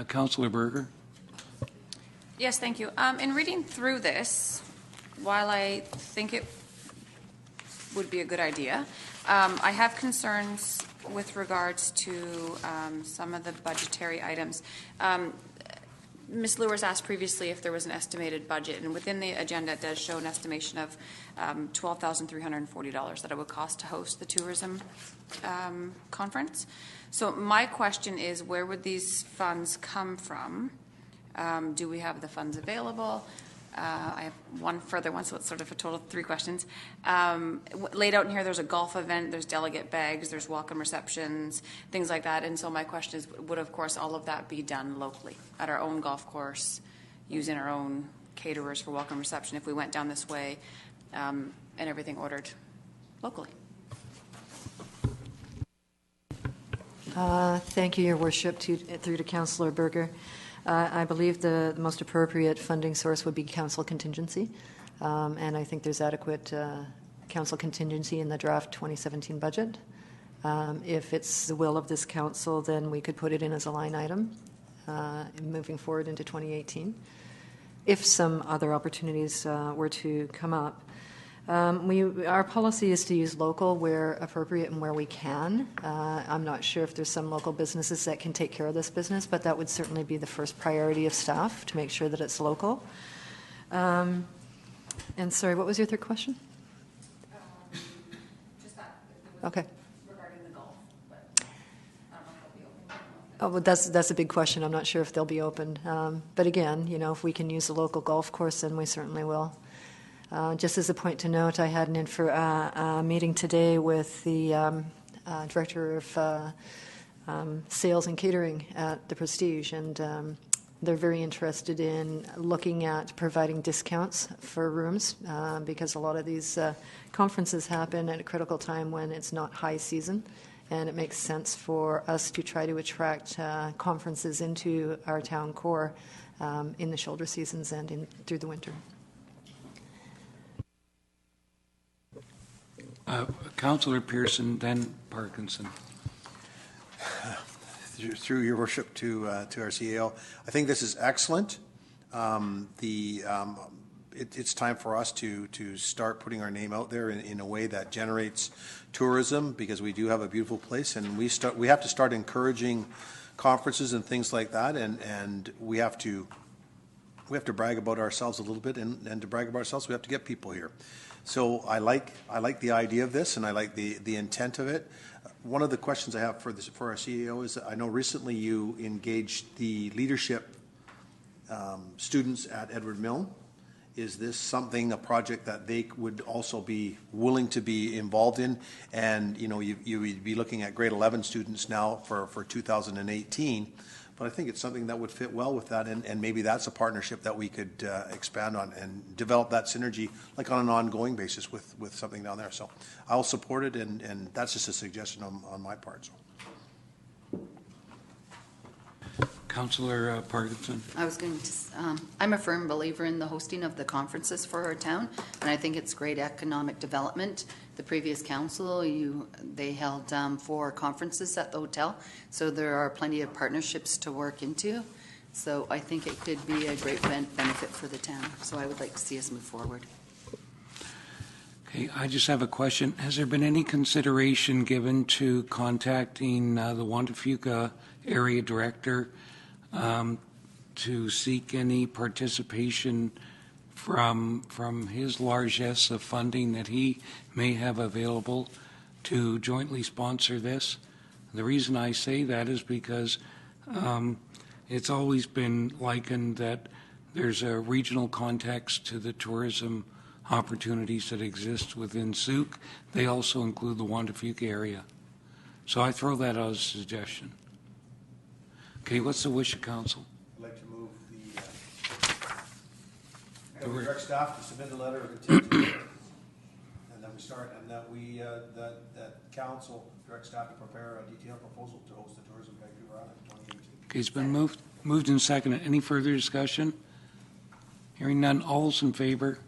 Councillor Berger? Yes, thank you. In reading through this, while I think it would be a good idea, I have concerns with regards to some of the budgetary items. Ms. Lewis asked previously if there was an estimated budget, and within the agenda it does show an estimation of $12,340 that it would cost to host the tourism conference. So my question is, where would these funds come from? Do we have the funds available? I have one further one, so it's sort of a total of 3 questions. Laid out in here, there's a golf event, there's delegate bags, there's welcome receptions, things like that. And so my question is, would, of course, all of that be done locally at our own golf course, using our own caterers for welcome reception if we went down this way, and everything ordered locally? Thank you, Your Worship, through to Councillor Berger. I believe the most appropriate funding source would be council contingency, and I think there's adequate council contingency in the draft 2017 budget. If it's the will of this council, then we could put it in as a line item moving forward into 2018. If some other opportunities were to come up, our policy is to use local where appropriate and where we can. I'm not sure if there's some local businesses that can take care of this business, but that would certainly be the first priority of staff, to make sure that it's local. And sorry, what was your third question? Just that. Okay. Regarding the golf, but I don't know if they'll be open. Oh, well, that's a big question. I'm not sure if they'll be open. But again, if we can use the local golf course, then we certainly will. Just as a point to note, I had a meeting today with the Director of Sales and Catering at the Prestige, and they're very interested in looking at providing discounts for rooms because a lot of these conferences happen at a critical time when it's not high season, and it makes sense for us to try to attract conferences into our town core in the shoulder seasons and through the winter. Councillor Pearson, then Parkinson. Through your worship to our CEO, I think this is excellent. It's time for us to start putting our name out there in a way that generates tourism, because we do have a beautiful place, and we have to start encouraging conferences and things like that, and we have to brag about ourselves a little bit, and to brag about ourselves, we have to get people here. So I like the idea of this, and I like the intent of it. One of the questions I have for our CEO is, I know recently you engaged the leadership students at Edward Milne. Is this a project that they would also be willing to be involved in? And you would be looking at grade 11 students now for 2018. But I think it's something that would fit well with that, and maybe that's a partnership that we could expand on and develop that synergy, like on an ongoing basis with something down there. So I'll support it, and that's just a suggestion on my part. So. Councillor Parkinson. I was going to, I'm a firm believer in the hosting of the conferences for our town, and I think it's great economic development. The previous council, they held 4 conferences at the hotel, so there are plenty of partnerships to work into. So I think it could be a great benefit for the town. So I would like to see us move forward. Okay, I just have a question. Has there been any consideration given to contacting the Wantafuka area director to seek any participation from his largesse of funding that he may have available to jointly sponsor this. The reason I say that is because it's always been likened that there's a regional context to the tourism opportunities that exist within Souk. They also include the Wantafuka area. So I throw that out as a suggestion. Okay, what's the wish of council? I'd like to move the direct staff to submit a letter of intent to bid, and that we start, and that we that council direct staff to prepare a detailed proposal to host the tourism Vancouver Island in 2018. Okay, it's been moved and seconded. Any further discussion? Hearing none. All those in favor?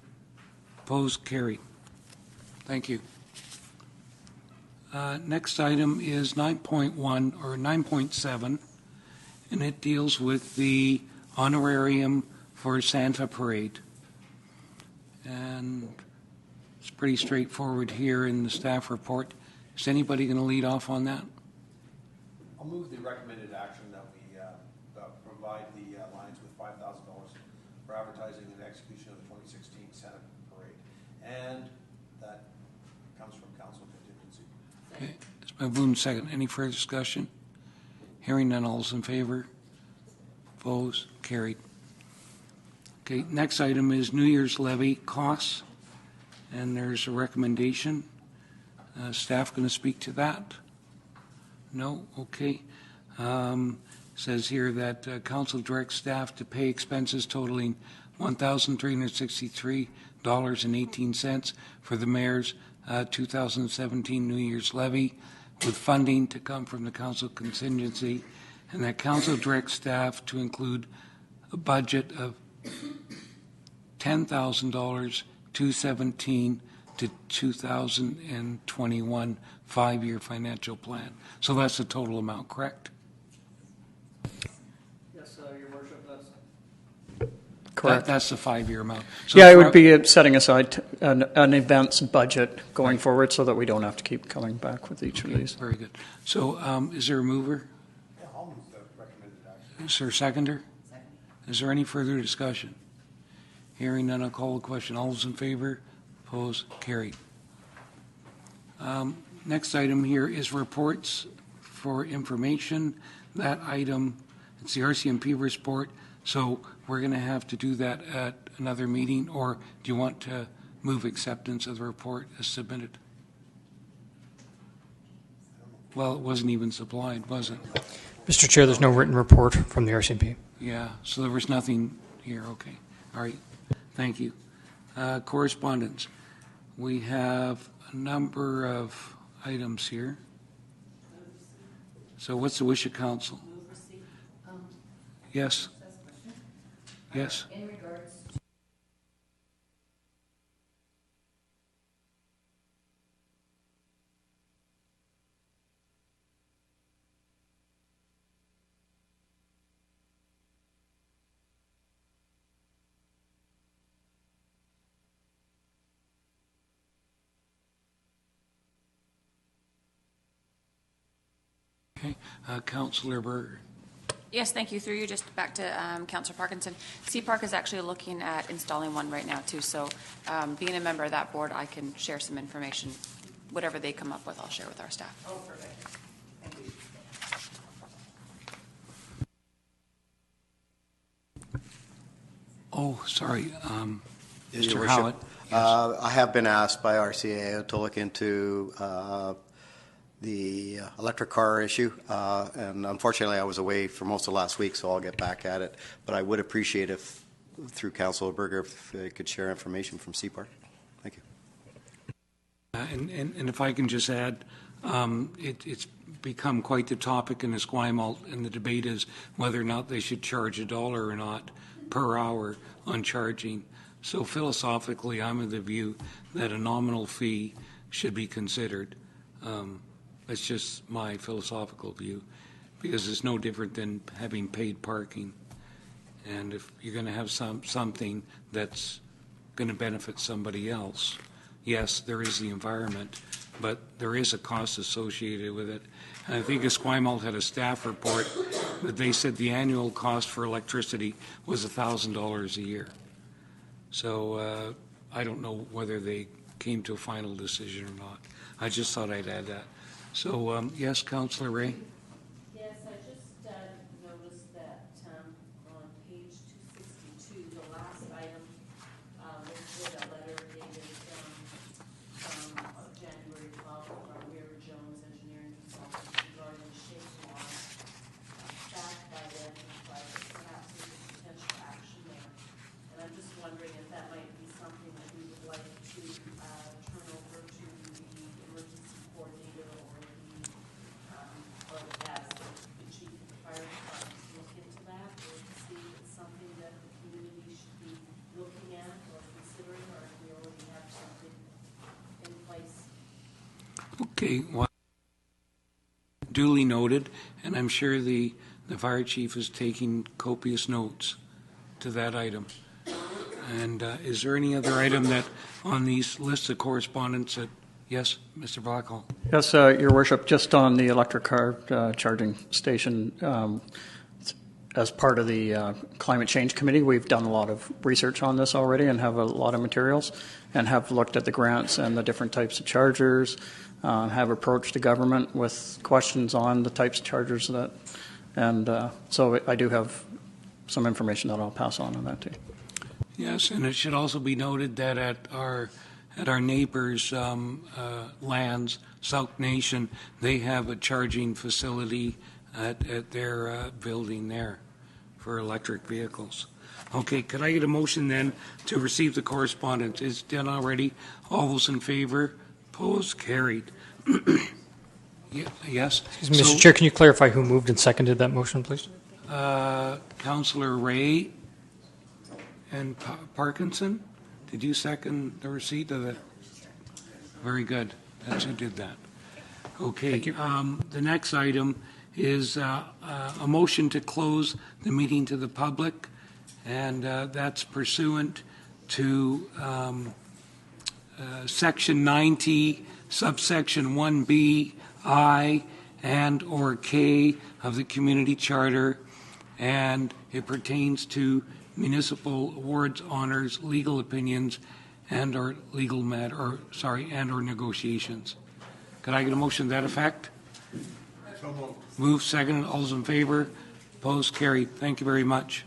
Opposed? Carried. Thank you. Next item is 9.1 or 9.7, and it deals with the honorarium for Santa Parade. And it's pretty straightforward here in the staff report. Is anybody going to lead off on that? I'll move the recommended action that we provide the Lions with $5,000 for advertising and execution of the 2016 Santa Parade, and that comes from council contingency. Okay, it's been moved and seconded. Any further discussion? Hearing none. All those in favor? Opposed? Carried. Okay, next item is New Year's levy costs, and there's a recommendation. Staff going to speak to that? No? Okay. Says here that council directs staff to pay expenses totaling $1,363.18 for the mayor's 2017 New Year's levy, with funding to come from the council contingency, and that council directs staff to include a budget of $10,000 2017 to 2021 5-year financial plan. So that's the total amount, correct? Yes, Your Worship, that's Correct. That's the 5-year amount. So yeah, it would be setting aside an events budget going forward so that we don't have to keep coming back with each of these. Very good. So is there a mover? Yeah, I'll move the recommended action. Is there a seconder? Second. Is there any further discussion? Hearing none, I'll call the question. All those in favor? Opposed? Carried. Next item here is reports for information. That item, it's the RCMP report, so we're going to have to do that at another meeting, or do you want to move acceptance of the report as submitted? Well, it wasn't even supplied, was it? Mr. Chair, there's no written report from the RCMP. Yeah, so there was nothing here. Okay. All right. Thank you. Correspondence. We have a number of items here. So what's the wish of council? Yes. Yes. In regards Okay. Councillor Berger. Yes, thank you. Through you, just back to Councillor Parkinson. CPark is actually looking at installing one right now, too. So being a member of that board, I can share some information. Whatever they come up with, I'll share with our staff. Oh, perfect. Thank you. Oh, sorry. Your Mr. Worship, Howard. I have been asked by RCA to look into the electric car issue, and unfortunately I was away for most of last week, so I'll get back at it. But I would appreciate if, through Councillor Berger, if they could share information from CPark. Thank you. And if I can just add, it's become quite the topic in Esquimalt, and the debate is whether or not they should charge $1 or not per hour on charging. So philosophically, I'm of the view that a nominal fee should be considered. That's just my philosophical view, because it's no different than having paid parking. And if you're going to have something that's going to benefit somebody else, yes, there is the environment, but there is a cost associated with it. And I think Esquimalt had a staff report that they said the annual cost for electricity was $1,000 a year. So I don't know whether they came to a final decision or not. I just thought I'd add that. So, yes, Councillor Ray? Yes, I just noticed that on page 262, the last item listed a letter dated from January 12th from Mayor Jones, engineering consultant, regarding shape law. Staff had identified that perhaps there's a potential action there. And I'm just wondering if that might be something that we would like to turn over to the emergency coordinator or as the chief of the fire department to look into that, or to see if it's something that the community should be looking at or considering, or if we already have something in place. Okay, well, duly noted, and I'm sure the fire chief is taking copious notes to that item. And is there any other item that on these lists of correspondence that, yes, Mr. Blackwell? Yes, Your Worship, just on the electric car charging station, as part of the Climate Change Committee, we've done a lot of research on this already and have a lot of materials and have looked at the grants and the different types of chargers, have approached the government with questions on the types of chargers that, and so I do have some information that I'll pass on that too. Yes, and it should also be noted that at our neighbors' lands, South Nation, they have a charging facility at their building there for electric vehicles. Okay, could I get a motion then to receive the correspondence? Is done already? All those in favor? Opposed? Carried. Yes? Excuse me, Mr. Chair, can you clarify who moved and seconded that motion, please? Councillor Ray and Parkinson, did you second the receipt of the? Very good. That's who did that. Okay. Thank you. The next item is a motion to close the meeting to the public, and that's pursuant to Section 90, subsection 1B, I, and or K of the Community Charter, and it pertains to municipal awards, honors, legal opinions, and or legal matter, or sorry, and or negotiations. Could I get a motion to that effect? So moved. Move second. All those in favor? Opposed? Carried. Thank you very much.